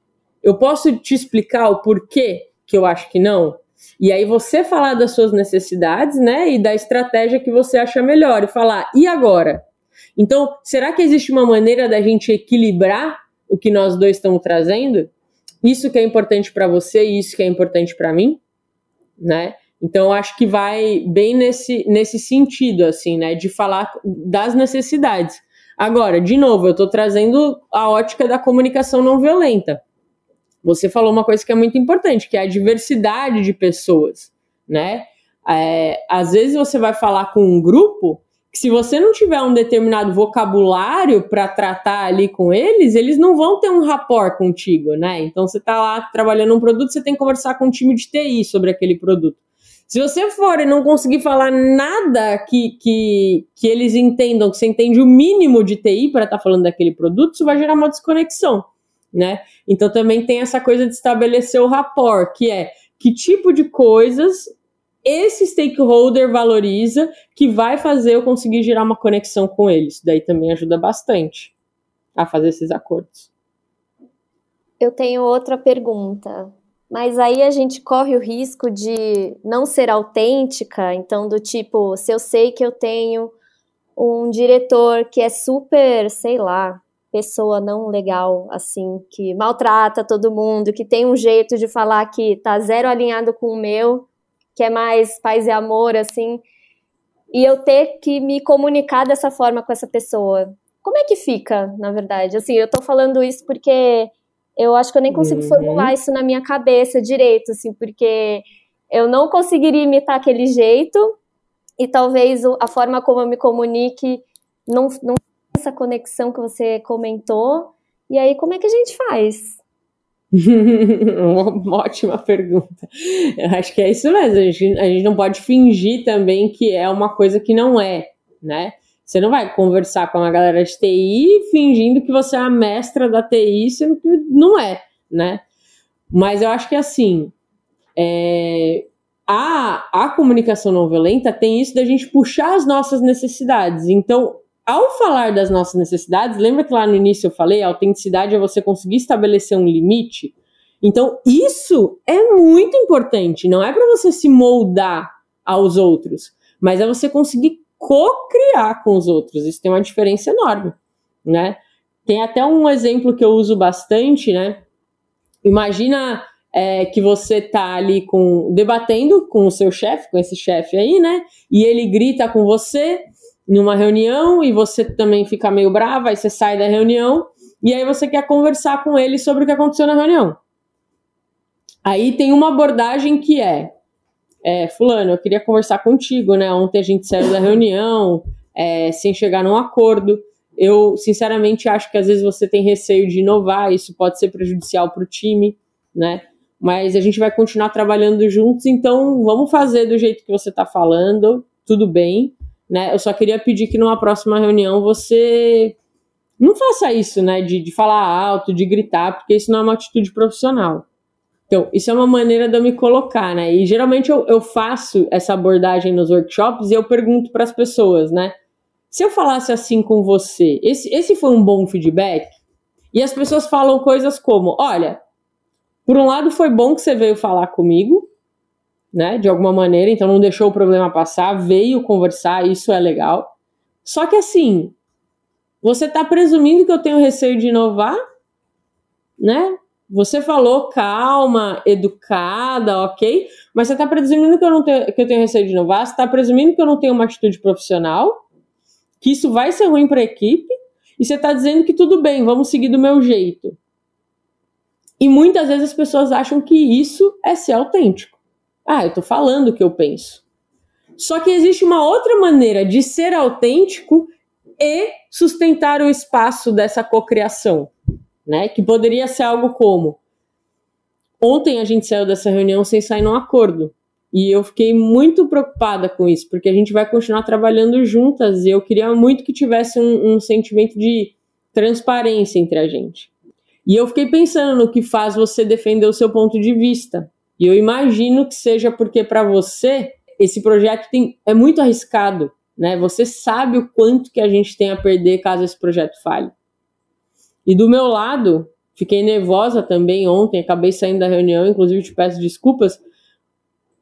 Eu posso te explicar o porquê que eu acho que não? E aí você falar das suas necessidades, né? E da estratégia que você acha melhor. E falar, e agora? Então, será que existe uma maneira da gente equilibrar o que nós dois estamos trazendo? Isso que é importante para você e isso que é importante para mim, né? Então, eu acho que vai bem nesse sentido, assim, né? De falar das necessidades. Agora, de novo, eu estou trazendo a ótica da comunicação não violenta. Você falou uma coisa que é muito importante, que é a diversidade de pessoas, né? Às vezes você vai falar com um grupo que se você não tiver um determinado vocabulário para tratar ali com eles, eles não vão ter um rapport contigo, né? Então você está lá trabalhando um produto, você tem que conversar com um time de TI sobre aquele produto. Se você for e não conseguir falar nada que eles entendam, que você entende o mínimo de TI para estar falando daquele produto, isso vai gerar uma desconexão, né? Então também tem essa coisa de estabelecer o rapport, que é que tipo de coisas esse stakeholder valoriza que vai fazer eu conseguir gerar uma conexão com eles. Isso daí também ajuda bastante a fazer esses acordos. Eu tenho outra pergunta. Mas aí a gente corre o risco de não ser autêntica, então do tipo, se eu sei que eu tenho um diretor que é super, sei lá, pessoa não legal, assim, que maltrata todo mundo, que tem um jeito de falar que tá zero alinhado com o meu, que é mais paz e amor, assim, e eu ter que me comunicar dessa forma com essa pessoa. Como é que fica, na verdade? Assim, eu tô falando isso porque eu acho que eu nem consigo formular isso na minha cabeça direito, assim, porque eu não conseguiria imitar aquele jeito e talvez a forma como eu me comunique não tem essa conexão que você comentou. E aí, como é que a gente faz? Uma ótima pergunta. Eu acho que é isso mesmo. A gente não pode fingir também que é uma coisa que não é, né? Você não vai conversar com uma galera de TI fingindo que você é a mestra da TI, sendo que não é, né? Mas eu acho que assim, a comunicação não violenta tem isso da gente puxar as nossas necessidades. Então, ao falar das nossas necessidades, lembra que lá no início eu falei, a autenticidade é você conseguir estabelecer um limite? Então, isso é muito importante. Não é para você se moldar aos outros, mas é você conseguir co-criar com os outros. Isso tem uma diferença enorme, né? Tem até um exemplo que eu uso bastante, né? Imagina que você tá ali debatendo com o seu chefe, com esse chefe aí, né? E ele grita com você numa reunião e você também fica meio brava, aí você sai da reunião e aí você quer conversar com ele sobre o que aconteceu na reunião. Aí tem uma abordagem que fulano, eu queria conversar contigo, né? Ontem a gente saiu da reunião sem chegar num acordo. Eu, sinceramente, acho que às vezes você tem receio de inovar, isso pode ser prejudicial para o time, né? Mas a gente vai continuar trabalhando juntos, então vamos fazer do jeito que você está falando, tudo bem, né? Eu só queria pedir que numa próxima reunião você não faça isso, né? De falar alto, de gritar, porque isso não é uma atitude profissional. Então, isso é uma maneira de eu me colocar, né? E geralmente eu faço essa abordagem nos workshops e eu pergunto para as pessoas, né? Se eu falasse assim com você, esse foi um bom feedback? E as pessoas falam coisas como, olha, por um lado foi bom que você veio falar comigo, né? De alguma maneira, então não deixou o problema passar, veio conversar, isso é legal. Só que assim, você está presumindo que eu tenho receio de inovar, né? Você falou calma, educada, ok? Mas você está presumindo que eu tenho receio de inovar, você está presumindo que eu não tenho uma atitude profissional, que isso vai ser ruim para a equipe, e você está dizendo que tudo bem, vamos seguir do meu jeito. E muitas vezes as pessoas acham que isso é ser autêntico. Eu estou falando o que eu penso. Só que existe uma outra maneira de ser autêntico e sustentar o espaço dessa cocriação, né? Que poderia ser algo como: ontem a gente saiu dessa reunião sem sair num acordo. E eu fiquei muito preocupada com isso, porque a gente vai continuar trabalhando juntas e eu queria muito que tivesse um sentimento de transparência entre a gente. E eu fiquei pensando no que faz você defender o seu ponto de vista. E eu imagino que seja porque para você esse projeto é muito arriscado, né? Você sabe o quanto que a gente tem a perder caso esse projeto falhe. E do meu lado, fiquei nervosa também ontem, acabei saindo da reunião, inclusive te peço desculpas,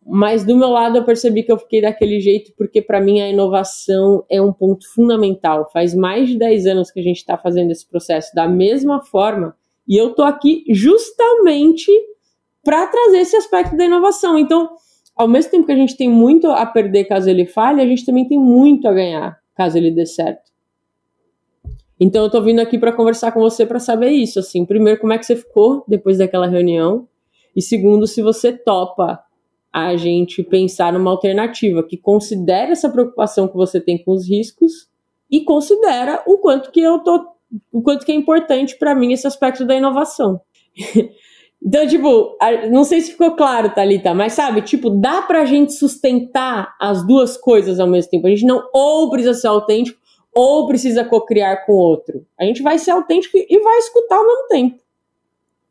mas do meu lado eu percebi que eu fiquei daquele jeito porque para mim a inovação é um ponto fundamental. Faz mais de 10 anos que a gente está fazendo esse processo da mesma forma e eu tô aqui justamente para trazer esse aspecto da inovação. Então, ao mesmo tempo que a gente tem muito a perder caso ele falhe, a gente também tem muito a ganhar caso ele dê certo. Então eu tô vindo aqui para conversar com você para saber isso, assim, primeiro, como é que você ficou depois daquela reunião, e segundo, se você topa a gente pensar numa alternativa que considere essa preocupação que você tem com os riscos e considera o quanto que é importante para mim esse aspecto da inovação. Então, tipo, não sei se ficou claro, Thalita, mas sabe, tipo, dá pra gente sustentar as duas coisas ao mesmo tempo. A gente não ou precisa ser autêntico ou precisa cocriar com o outro. A gente vai ser autêntico e vai escutar ao mesmo tempo.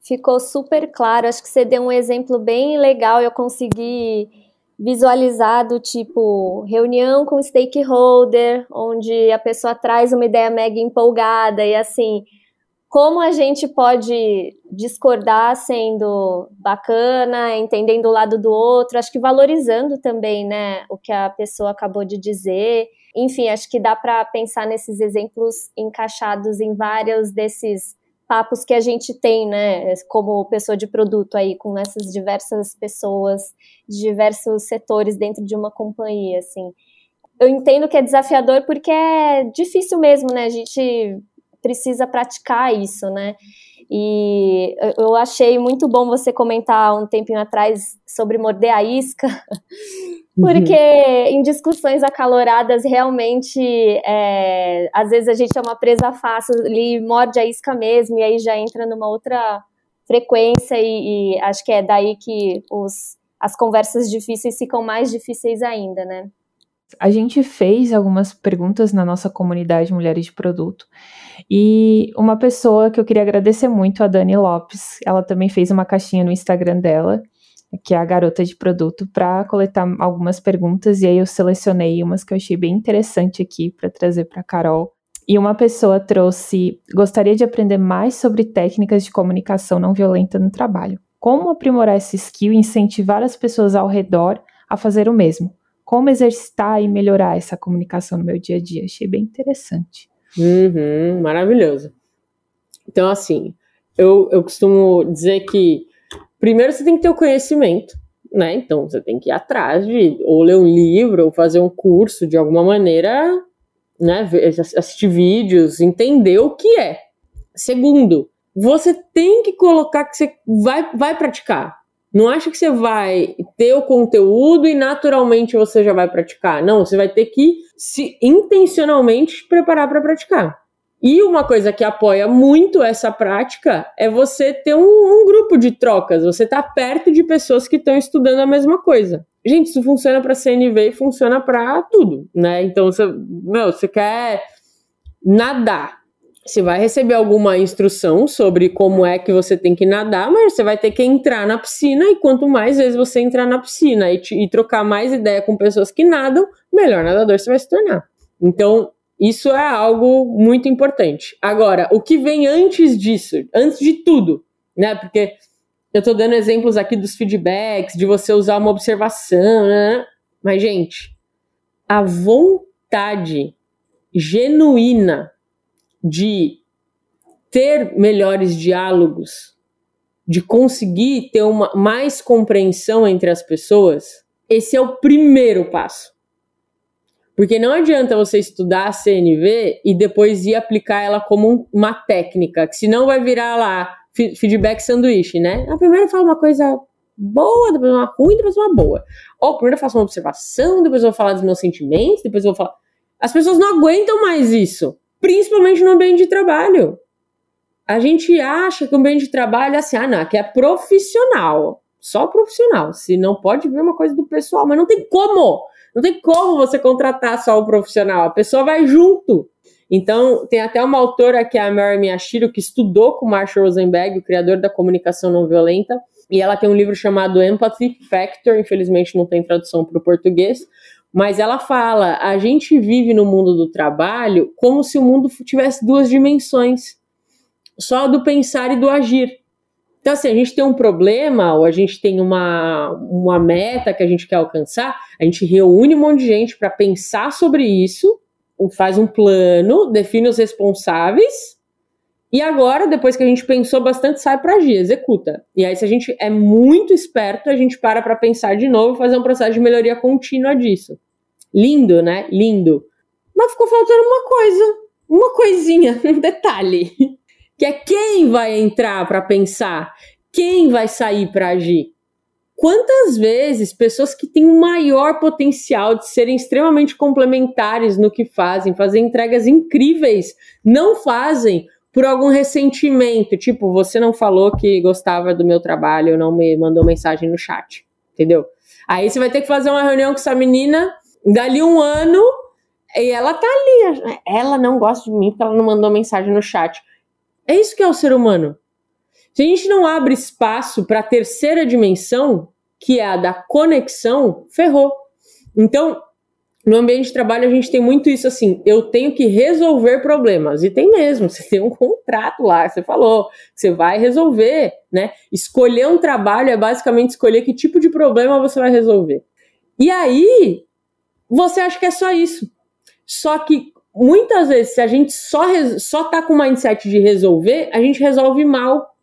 Ficou super claro, acho que você deu um exemplo bem legal, eu consegui visualizar do tipo reunião com stakeholder, onde a pessoa traz uma ideia mega empolgada e assim, como a gente pode discordar sendo bacana, entendendo o lado do outro, acho que valorizando também, né, o que a pessoa acabou de dizer. Enfim, acho que dá para pensar nesses exemplos encaixados em vários desses papos que a gente tem, né, como pessoa de produto aí, com essas diversas pessoas de diversos setores dentro de uma companhia, assim. eu entendo que é desafiador porque é difícil mesmo, né? A gente precisa praticar isso, né? E eu achei muito bom você comentar um tempinho atrás sobre morder a isca, porque em discussões acaloradas, realmente, às vezes a gente é uma presa fácil, ele morde a isca mesmo, e aí já entra numa outra frequência, e acho que é daí que as conversas difíceis ficam mais difíceis ainda, né? A gente fez algumas perguntas na nossa comunidade Mulheres de Produto, e uma pessoa que eu queria agradecer muito, a Dani Lopes, ela também fez uma caixinha no Instagram dela, que é a Garota de Produto, para coletar algumas perguntas, e aí eu selecionei umas que eu achei bem interessante aqui para trazer para a Carol. E uma pessoa trouxe: gostaria de aprender mais sobre técnicas de comunicação não violenta no trabalho. Como aprimorar essa skill e incentivar as pessoas ao redor a fazer o mesmo? Como exercitar e melhorar essa comunicação no meu dia a dia? Achei bem interessante. Maravilhoso. Então, assim, eu costumo dizer que primeiro você tem que ter o conhecimento, né? Então, você tem que ir atrás de ou ler um livro, ou fazer um curso de alguma maneira, né? Assistir vídeos, entender o que é. Segundo, você tem que colocar que você vai praticar. Não acha que você vai ter o conteúdo e naturalmente você já vai praticar. Não, você vai ter que se intencionalmente preparar para praticar. E uma coisa que apoia muito essa prática é você ter um grupo de trocas. Você tá perto de pessoas que estão estudando a mesma coisa. Gente, isso funciona para CNV e funciona para tudo, né? Então, você quer nadar. Você vai receber alguma instrução sobre como é que você tem que nadar, mas você vai ter que entrar na piscina, e quanto mais vezes você entrar na piscina e trocar mais ideia com pessoas que nadam, melhor nadador você vai se tornar. Então, isso é algo muito importante. Agora, o que vem antes disso, antes de tudo, né? Porque eu tô dando exemplos aqui dos feedbacks, de você usar uma observação, né? Mas, gente, a vontade genuína de ter melhores diálogos, de conseguir ter mais compreensão entre as pessoas, esse é o primeiro passo. Porque não adianta você estudar a CNV e depois ir aplicar ela como uma técnica, que senão vai virar lá feedback sanduíche, né? Primeiro eu falo uma coisa boa, depois uma ruim, depois uma boa. Ou primeiro eu faço uma observação, depois eu vou falar dos meus sentimentos, depois eu vou falar... As pessoas não aguentam mais isso. Principalmente no ambiente de trabalho. A gente acha que o ambiente de trabalho é assim, não, que é profissional, só profissional, se não pode ver uma coisa do pessoal, mas não tem como você contratar só o profissional, a pessoa vai junto. Então, tem até uma autora que é a Mary Miyashiro, que estudou com Marshall Rosenberg, o criador da comunicação não violenta, e ela tem um livro chamado Empathy Factor, infelizmente não tem tradução para o português, mas ela fala, a gente vive no mundo do trabalho como se o mundo tivesse duas dimensões, só do pensar e do agir. Então, assim, a gente tem um problema, ou a gente tem uma meta que a gente quer alcançar, a gente reúne um monte de gente para pensar sobre isso, faz um plano, define os responsáveis, e agora, depois que a gente pensou bastante, sai para agir, executa. E aí, se a gente é muito esperto, a gente para pensar de novo e fazer um processo de melhoria contínua disso. Lindo, né? Lindo. Mas ficou faltando uma coisinha, um detalhe, que é quem vai entrar para pensar, quem vai sair para agir. Quantas vezes pessoas que têm um maior potencial de serem extremamente complementares no que fazem, fazer entregas incríveis, não fazem por algum ressentimento, tipo, você não falou que gostava do meu trabalho, não me mandou mensagem no chat, entendeu? Aí você vai ter que fazer uma reunião com essa menina, dali um ano, e ela tá ali, ela não gosta de mim porque ela não mandou mensagem no chat. É isso que é o ser humano. Se a gente não abre espaço para a terceira dimensão, que é a da conexão, ferrou. Então, no ambiente de trabalho a gente tem muito isso assim, eu tenho que resolver problemas, e tem mesmo, você tem um contrato lá, você falou, você vai resolver, né? Escolher um trabalho é basicamente escolher que tipo de problema você vai resolver. E aí, você acha que é só isso. Só que, muitas vezes, se a gente só tá com o mindset de resolver, a gente resolve mal.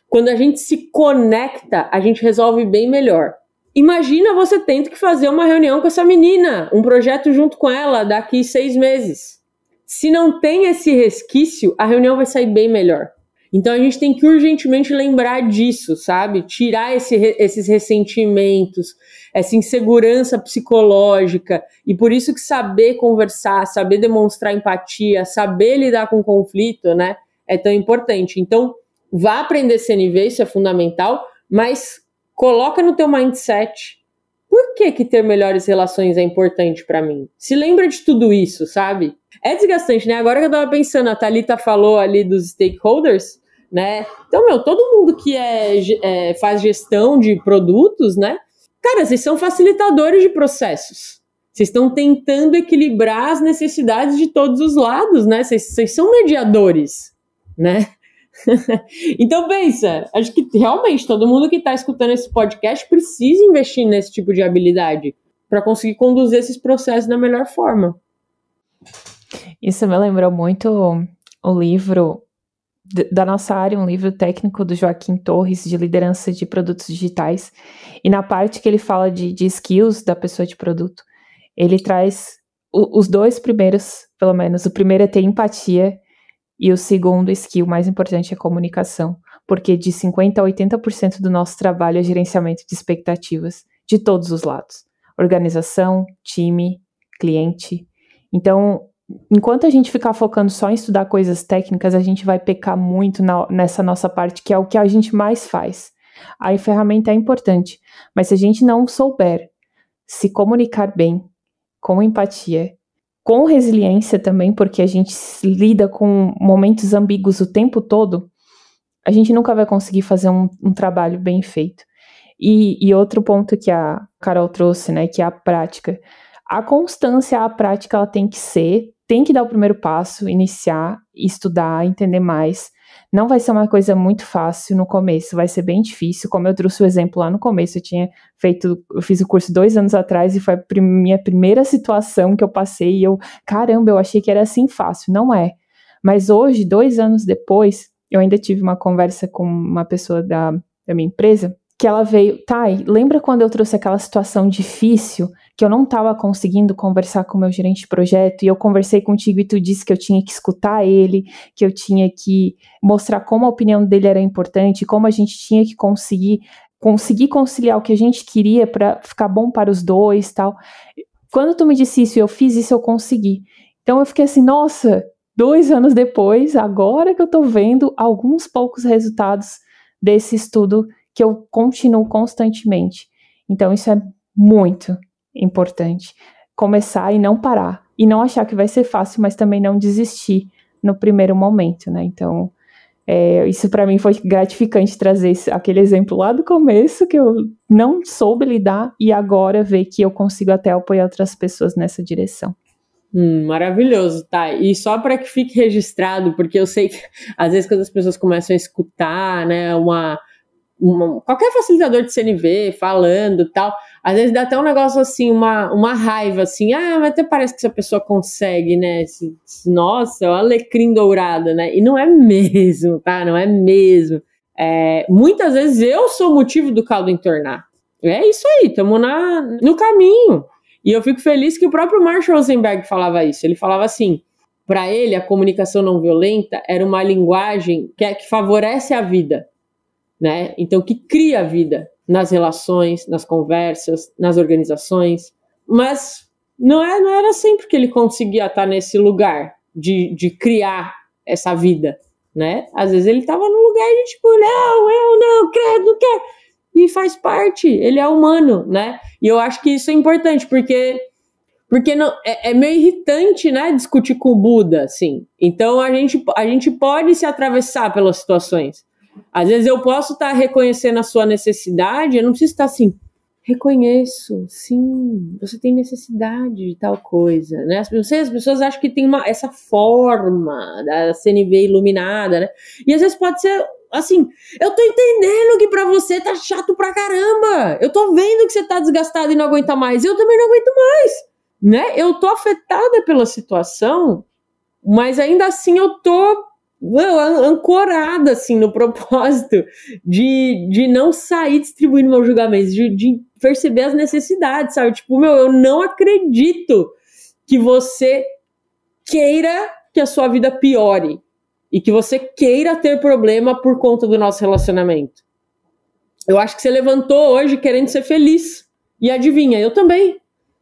Quando a gente se conecta, a gente resolve bem melhor. Imagina você tendo que fazer uma reunião com essa menina, um projeto junto com ela daqui 6 meses. Se não tem esse resquício, a reunião vai sair bem melhor. Então a gente tem que urgentemente lembrar disso, sabe? Tirar esses ressentimentos, essa insegurança psicológica. E por isso que saber conversar, saber demonstrar empatia, saber lidar com conflito, né, é tão importante. Então, vá aprender CNV, isso é fundamental, mas coloca no teu mindset, por que ter melhores relações é importante para mim? Se lembra de tudo isso, sabe? É desgastante, né? Agora que eu tava pensando, a Thalita falou ali dos stakeholders, né? Então, todo mundo que faz gestão de produtos, né? Cara, vocês são facilitadores de processos. Vocês estão tentando equilibrar as necessidades de todos os lados, né? Vocês são mediadores, né? Então pensa, acho que realmente todo mundo que está escutando esse podcast precisa investir nesse tipo de habilidade para conseguir conduzir esses processos da melhor forma. Isso me lembrou muito o livro da nossa área, um livro técnico do Joaquim Torres, de liderança de produtos digitais, e na parte que ele fala de skills da pessoa de produto, ele traz os 2 primeiros, pelo menos, o primeiro é ter empatia, e o segundo skill mais importante é comunicação, porque de 50% a 80% do nosso trabalho é gerenciamento de expectativas, de todos os lados. Organização, time, cliente. Então, enquanto a gente ficar focando só em estudar coisas técnicas, a gente vai pecar muito nessa nossa parte, que é o que a gente mais faz. A ferramenta é importante, mas se a gente não souber se comunicar bem, com empatia, com resiliência também, porque a gente lida com momentos ambíguos o tempo todo, a gente nunca vai conseguir fazer um trabalho bem feito. E outro ponto que a Carol trouxe, né, que é a prática. A constância, a prática, ela tem que dar o primeiro passo, iniciar, estudar, entender mais. Não vai ser uma coisa muito fácil no começo, vai ser bem difícil, como eu trouxe o exemplo lá no começo, eu fiz o curso 2 anos atrás e foi a minha primeira situação que eu passei e eu achei que era assim fácil, não é. Mas hoje, 2 anos depois, eu ainda tive uma conversa com uma pessoa da minha empresa, que ela veio, Thay, lembra quando eu trouxe aquela situação difícil, que eu não estava conseguindo conversar com o meu gerente de projeto, e eu conversei contigo e tu disse que eu tinha que escutar ele, que eu tinha que mostrar como a opinião dele era importante, como a gente tinha que conseguir conciliar o que a gente queria para ficar bom para os dois, tal. Quando tu me disse isso e eu fiz isso, eu consegui. Então eu fiquei assim, nossa, 2 anos depois, agora que eu tô vendo alguns poucos resultados desse estudo que eu continuo constantemente. Então isso é muito importante. Começar e não parar. E não achar que vai ser fácil, mas também não desistir no primeiro momento, né? Então, isso para mim foi gratificante trazer aquele exemplo lá do começo, que eu não soube lidar, e agora ver que eu consigo até apoiar outras pessoas nessa direção. Maravilhoso, tá? E só para que fique registrado, porque eu sei que às vezes quando as pessoas começam a escutar, né, qualquer facilitador de CNV falando e tal, às vezes dá até um negócio assim, uma raiva assim, mas até parece que essa pessoa consegue, né, nossa, é um alecrim dourado, né, e não é mesmo, tá, não é mesmo. Muitas vezes eu sou o motivo do caldo entornar, é isso aí, estamos no caminho, e eu fico feliz que o próprio Marshall Rosenberg falava isso, ele falava assim, para ele a comunicação não violenta era uma linguagem que favorece a vida, né? Então, que cria a vida nas relações, nas conversas, nas organizações, mas não era sempre que ele conseguia estar nesse lugar de criar essa vida, né? Às vezes ele estava num lugar de tipo, não, credo, não quero, e faz parte, ele é humano, né? E eu acho que isso é importante, porque não, é meio irritante, né, discutir com o Buda, assim. Então, a gente pode se atravessar pelas situações. Às vezes eu posso estar reconhecendo a sua necessidade, eu não preciso estar assim, reconheço, sim, você tem necessidade de tal coisa, né? As pessoas acham que tem essa forma da CNV iluminada, né? E às vezes pode ser assim, eu tô entendendo que pra você tá chato pra caramba, eu tô vendo que você tá desgastado e não aguenta mais, eu também não aguento mais, né? Eu tô afetada pela situação, mas ainda assim eu tô ancorada assim no propósito de não sair distribuindo meus julgamentos, de perceber as necessidades, sabe? Tipo, eu não acredito que você queira que a sua vida piore e que você queira ter problema por conta do nosso relacionamento. Eu acho que você levantou hoje querendo ser feliz. E adivinha, eu também.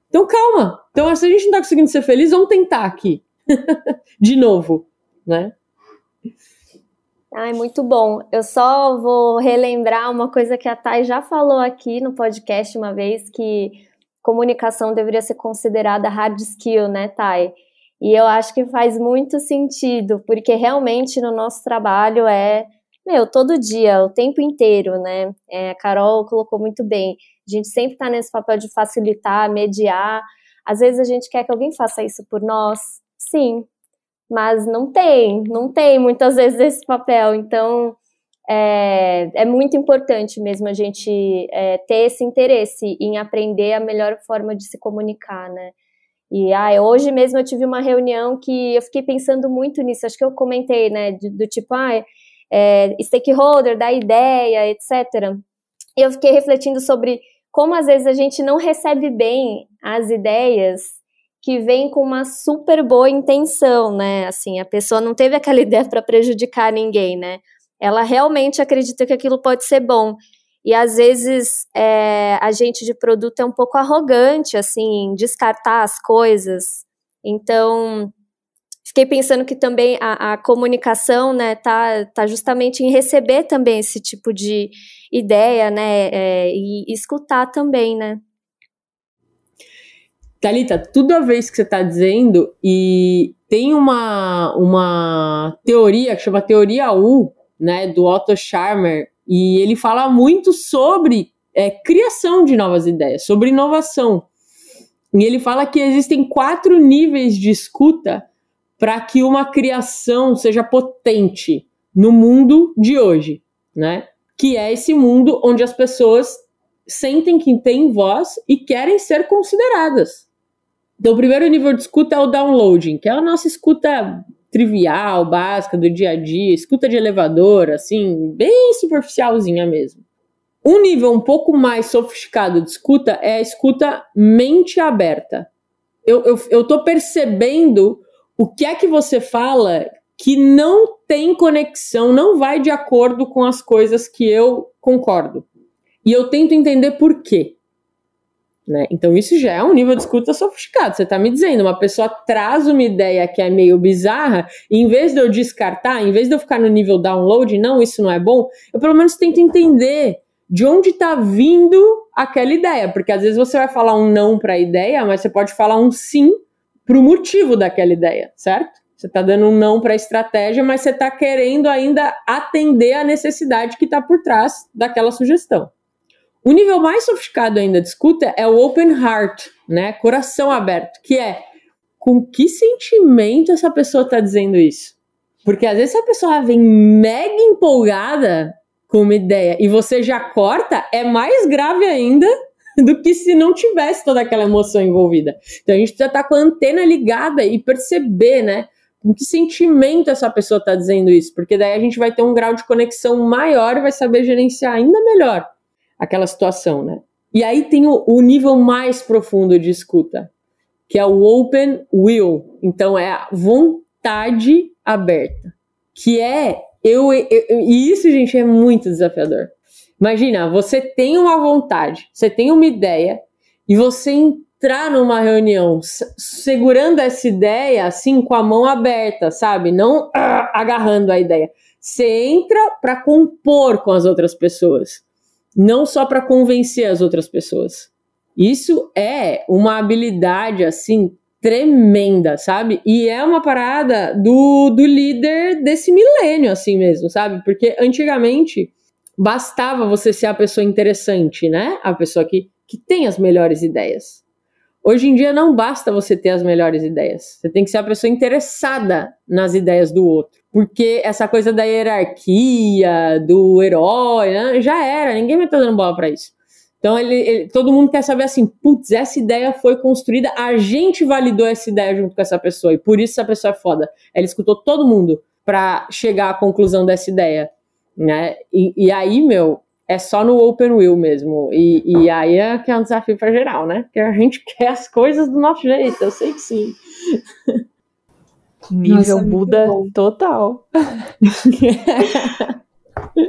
Então calma. Então se a gente não tá conseguindo ser feliz, vamos tentar aqui. De novo, né? Ai, muito bom. Eu só vou relembrar uma coisa que a Thay já falou aqui no podcast uma vez, que comunicação deveria ser considerada hard skill, né, Thay? E eu acho que faz muito sentido, porque realmente no nosso trabalho todo dia, o tempo inteiro, né? A Carol colocou muito bem. A gente sempre tá nesse papel de facilitar, mediar. Às vezes a gente quer que alguém faça isso por nós. Sim, mas não tem muitas vezes esse papel. Então, é muito importante mesmo a gente ter esse interesse em aprender a melhor forma de se comunicar, né? E hoje mesmo eu tive uma reunião que eu fiquei pensando muito nisso, acho que eu comentei, né, do tipo, stakeholder, da ideia, etc. E eu fiquei refletindo sobre como às vezes a gente não recebe bem as ideias que vêm com uma super boa intenção, né, assim, a pessoa não teve aquela ideia para prejudicar ninguém, né, ela realmente acredita que aquilo pode ser bom. E às vezes a gente de produto é um pouco arrogante, assim, em descartar as coisas. Então, fiquei pensando que também a comunicação, né, tá justamente em receber também esse tipo de ideia, né, e escutar também, né. Thalita, tudo a ver isso que você está dizendo, e tem uma teoria que chama Teoria U, né, do Otto Scharmer, e ele fala muito sobre criação de novas ideias, sobre inovação. E ele fala que existem 4 níveis de escuta para que uma criação seja potente no mundo de hoje, né? Que é esse mundo onde as pessoas sentem que têm voz e querem ser consideradas. Então, o primeiro nível de escuta é o downloading, que é a nossa escuta trivial, básica, do dia a dia, escuta de elevador, assim, bem superficialzinha mesmo. Um nível um pouco mais sofisticado de escuta é a escuta mente aberta. Eu tô percebendo o que é que você fala que não tem conexão, não vai de acordo com as coisas que eu concordo. E eu tento entender por quê. Né? Então isso já é um nível de escuta sofisticado. Você está me dizendo, uma pessoa traz uma ideia que é meio bizarra, e em vez de eu descartar, em vez de eu ficar no nível download, não, isso não é bom, eu pelo menos tento entender de onde está vindo aquela ideia, porque às vezes você vai falar um não para a ideia, mas você pode falar um sim para o motivo daquela ideia, certo? Você está dando um não para a estratégia, mas você está querendo ainda atender a necessidade que está por trás daquela sugestão. O nível mais sofisticado ainda de escuta é o open heart, né? Coração aberto, que é com que sentimento essa pessoa está dizendo isso? Porque às vezes se a pessoa vem mega empolgada com uma ideia e você já corta, é mais grave ainda do que se não tivesse toda aquela emoção envolvida. Então a gente precisa estar com a antena ligada e perceber, né? Com que sentimento essa pessoa está dizendo isso? Porque daí a gente vai ter um grau de conexão maior e vai saber gerenciar ainda melhor aquela situação, né? E aí tem o nível mais profundo de escuta, que é o open will. Então é a vontade aberta, que é e isso, gente, é muito desafiador. Imagina, você tem uma vontade, você tem uma ideia e você entrar numa reunião segurando essa ideia assim com a mão aberta, sabe? Não agarrando a ideia. Você entra para compor com as outras pessoas, não só para convencer as outras pessoas. Isso é uma habilidade, assim, tremenda, sabe? E é uma parada do líder desse milênio, assim mesmo, sabe? Porque antigamente bastava você ser a pessoa interessante, né? A pessoa que tem as melhores ideias. Hoje em dia não basta você ter as melhores ideias. Você tem que ser a pessoa interessada nas ideias do outro. Porque essa coisa da hierarquia, do herói, né, já era. Ninguém vai estar dando bola pra isso. Então todo mundo quer saber assim, putz, essa ideia foi construída, a gente validou essa ideia junto com essa pessoa. E por isso essa pessoa é foda. Ela escutou todo mundo pra chegar à conclusão dessa ideia. Né? E aí, é só no Open Will mesmo. E aí é que é um desafio para geral, né? Porque a gente quer as coisas do nosso jeito, eu sei que sim. Nível Buda total.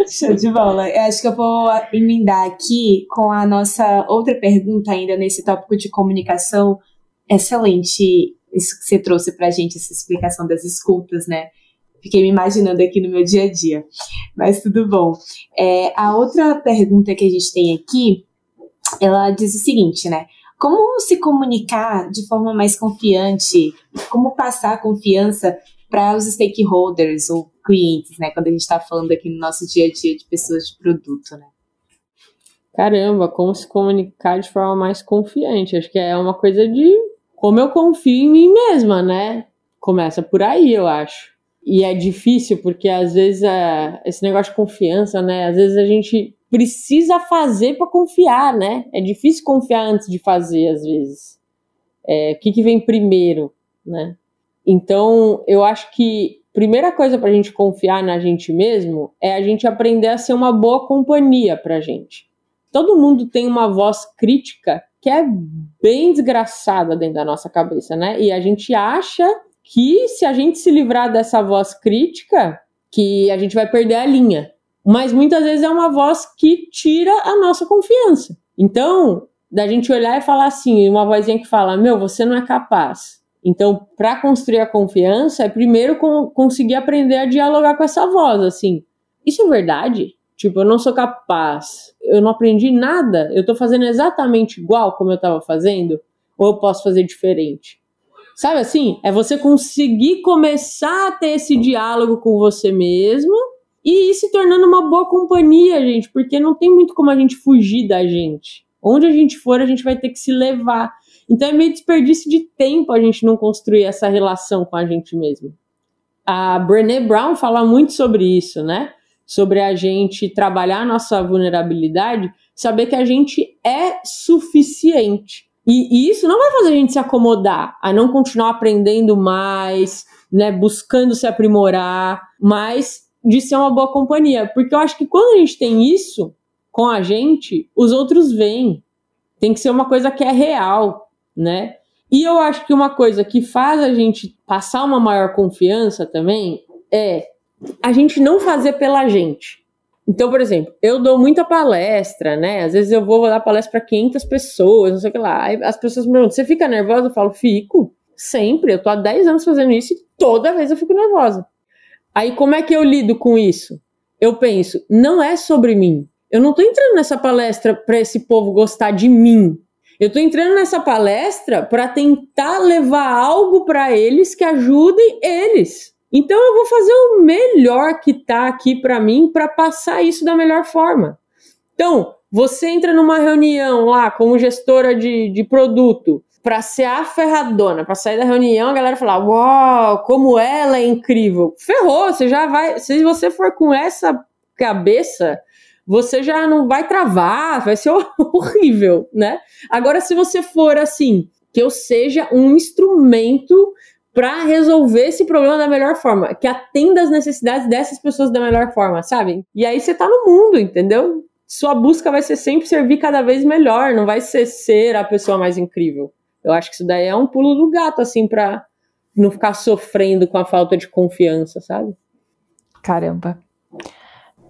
Show de bola. Eu acho que eu vou emendar aqui com a nossa outra pergunta ainda nesse tópico de comunicação. Excelente isso que você trouxe pra gente, essa explicação das escutas, né? Fiquei me imaginando aqui no meu dia a dia, mas tudo bom. A outra pergunta que a gente tem aqui, ela diz o seguinte, né? Como se comunicar de forma mais confiante? Como passar confiança para os stakeholders ou clientes, né? Quando a gente está falando aqui no nosso dia a dia de pessoas de produto, né? Caramba, como se comunicar de forma mais confiante? Acho que é uma coisa de como eu confio em mim mesma, né? Começa por aí, eu acho. E é difícil porque às vezes esse negócio de confiança, né? Às vezes a gente precisa fazer para confiar, né? É difícil confiar antes de fazer, às vezes. O que vem primeiro, né? Então, eu acho que a primeira coisa para a gente confiar na gente mesmo é a gente aprender a ser uma boa companhia pra gente. Todo mundo tem uma voz crítica que é bem desgraçada dentro da nossa cabeça, né? E a gente acha que se a gente se livrar dessa voz crítica, que a gente vai perder a linha. Mas muitas vezes é uma voz que tira a nossa confiança. Então, da gente olhar e falar assim, uma vozinha que fala, você não é capaz. Então, para construir a confiança, é primeiro conseguir aprender a dialogar com essa voz, assim. Isso é verdade? Tipo, eu não sou capaz, eu não aprendi nada, eu tô fazendo exatamente igual como eu tava fazendo, ou eu posso fazer diferente? Sabe assim? É você conseguir começar a ter esse diálogo com você mesmo e ir se tornando uma boa companhia, gente, porque não tem muito como a gente fugir da gente. Onde a gente for, a gente vai ter que se levar. Então é meio desperdício de tempo a gente não construir essa relação com a gente mesmo. A Brené Brown fala muito sobre isso, né? Sobre a gente trabalhar a nossa vulnerabilidade, saber que a gente é suficiente. E isso não vai fazer a gente se acomodar, a não continuar aprendendo mais, né, buscando se aprimorar, mas de ser uma boa companhia. Porque eu acho que quando a gente tem isso com a gente, os outros vêm. Tem que ser uma coisa que é real, né? E eu acho que uma coisa que faz a gente passar uma maior confiança também é a gente não fazer pela gente. Então, por exemplo, eu dou muita palestra, né? Às vezes eu vou dar palestra para 500 pessoas, não sei o que lá. Aí as pessoas me perguntam, você fica nervosa? Eu falo, fico. Sempre. Eu tô há 10 anos fazendo isso e toda vez eu fico nervosa. Aí como é que eu lido com isso? Eu penso, não é sobre mim. Eu não tô entrando nessa palestra para esse povo gostar de mim. Eu tô entrando nessa palestra para tentar levar algo para eles que ajudem eles. Então eu vou fazer o melhor que tá aqui para mim para passar isso da melhor forma. Então, você entra numa reunião lá como gestora de produto para ser a ferradona, para sair da reunião a galera falar, uau, como ela é incrível. Ferrou, você já vai, se você for com essa cabeça, você já não vai travar, vai ser horrível, né? Agora, se você for assim, que eu seja um instrumento para resolver esse problema da melhor forma, que atenda às necessidades dessas pessoas da melhor forma, sabe? E aí você tá no mundo, entendeu? Sua busca vai ser sempre servir cada vez melhor, não vai ser a pessoa mais incrível. Eu acho que isso daí é um pulo do gato, assim, pra não ficar sofrendo com a falta de confiança, sabe? Caramba.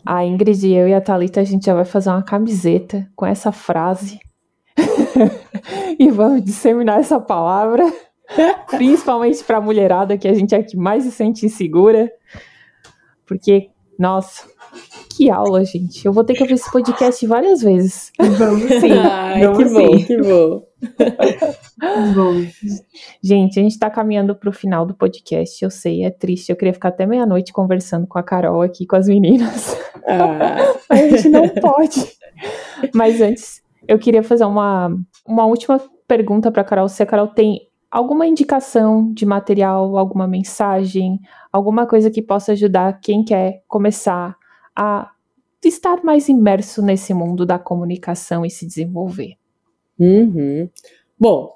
A Ingrid, eu e a Thalita, a gente já vai fazer uma camiseta com essa frase e vamos disseminar essa palavra. Principalmente pra mulherada, que a gente é que mais se sente insegura. Porque, nossa, que aula, gente. Eu vou ter que ouvir esse podcast várias vezes. Vamos sim. Ai, vamos que bom, que bom. Gente, a gente tá caminhando pro final do podcast. Eu sei, é triste. Eu queria ficar até meia-noite conversando com a Carol aqui, com as meninas. A gente não pode. Mas antes, eu queria fazer uma última pergunta pra Carol. Se a Carol tem alguma indicação de material, alguma mensagem, alguma coisa que possa ajudar quem quer começar a estar mais imerso nesse mundo da comunicação e se desenvolver. Uhum. Bom,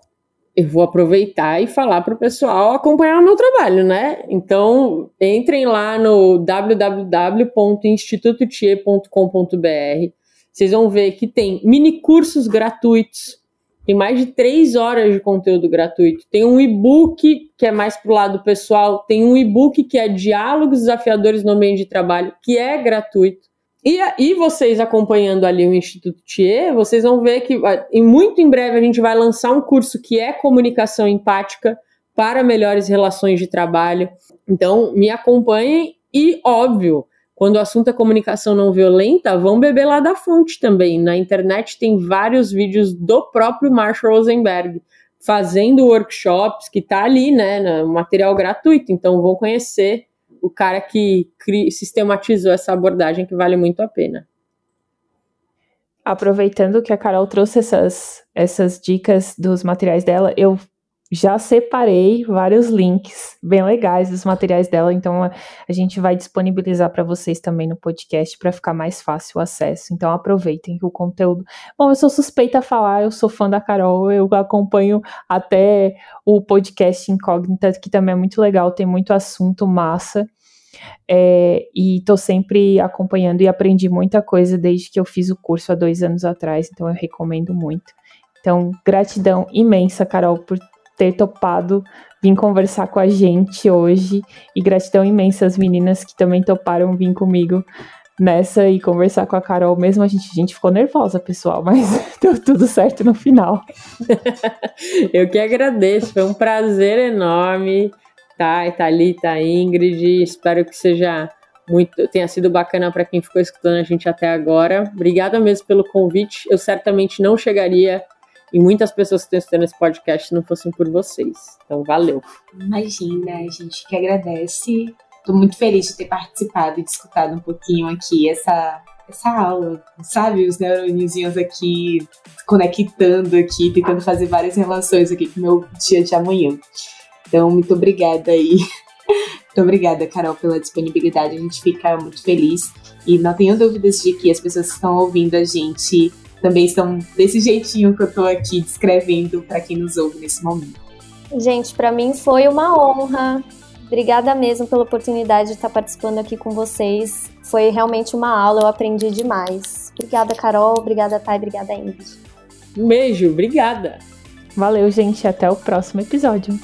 eu vou aproveitar e falar para o pessoal acompanhar o meu trabalho, né? Então, entrem lá no www.institutotie.com.br. vocês vão ver que tem mini cursos gratuitos, tem mais de 3 horas de conteúdo gratuito, tem um e-book que é mais pro lado pessoal, tem um e-book que é Diálogos Desafiadores no Ambiente de Trabalho, que é gratuito. E vocês acompanhando ali o Instituto Thier, vocês vão ver que muito em breve a gente vai lançar um curso que é Comunicação Empática para melhores relações de trabalho. Então, me acompanhem e, óbvio, quando o assunto é comunicação não violenta, vão beber lá da fonte também. Na internet tem vários vídeos do próprio Marshall Rosenberg fazendo workshops, que tá ali, né, no material gratuito. Então, vão conhecer o cara que sistematizou essa abordagem, que vale muito a pena. Aproveitando que a Carol trouxe essas dicas dos materiais dela, eu já separei vários links bem legais dos materiais dela, então a gente vai disponibilizar para vocês também no podcast para ficar mais fácil o acesso. Então aproveitem que o conteúdo... Bom, eu sou suspeita a falar, eu sou fã da Carol, eu acompanho até o podcast Incógnita, que também é muito legal, tem muito assunto massa. E tô sempre acompanhando e aprendi muita coisa desde que eu fiz o curso há 2 anos atrás, então eu recomendo muito. Então, gratidão imensa, Carol, por ter topado vir conversar com a gente hoje, e gratidão imensa às meninas que também toparam vir comigo nessa e conversar com a Carol, mesmo a gente ficou nervosa, pessoal, mas deu tudo certo no final. Eu que agradeço, foi um prazer enorme. Thalita, Ingrid, espero que tenha sido bacana para quem ficou escutando a gente até agora. Obrigada mesmo pelo convite. Eu certamente não chegaria em muitas pessoas que estão escutando esse podcast se não fossem por vocês. Então, valeu. Imagina, a gente que agradece. Estou muito feliz de ter participado e de escutado um pouquinho aqui essa aula, sabe? Os neurôniozinhos aqui, conectando aqui, tentando fazer várias relações aqui com o meu dia de amanhã. Então, muito obrigada aí. Muito obrigada, Carol, pela disponibilidade. A gente fica muito feliz. E não tenho dúvidas de que as pessoas que estão ouvindo a gente também estão desse jeitinho que eu estou aqui descrevendo para quem nos ouve nesse momento. Gente, para mim foi uma honra. Obrigada mesmo pela oportunidade de estar participando aqui com vocês. Foi realmente uma aula, eu aprendi demais. Obrigada, Carol. Obrigada, Thay. Obrigada, Ingrid. Um beijo. Obrigada. Valeu, gente. Até o próximo episódio.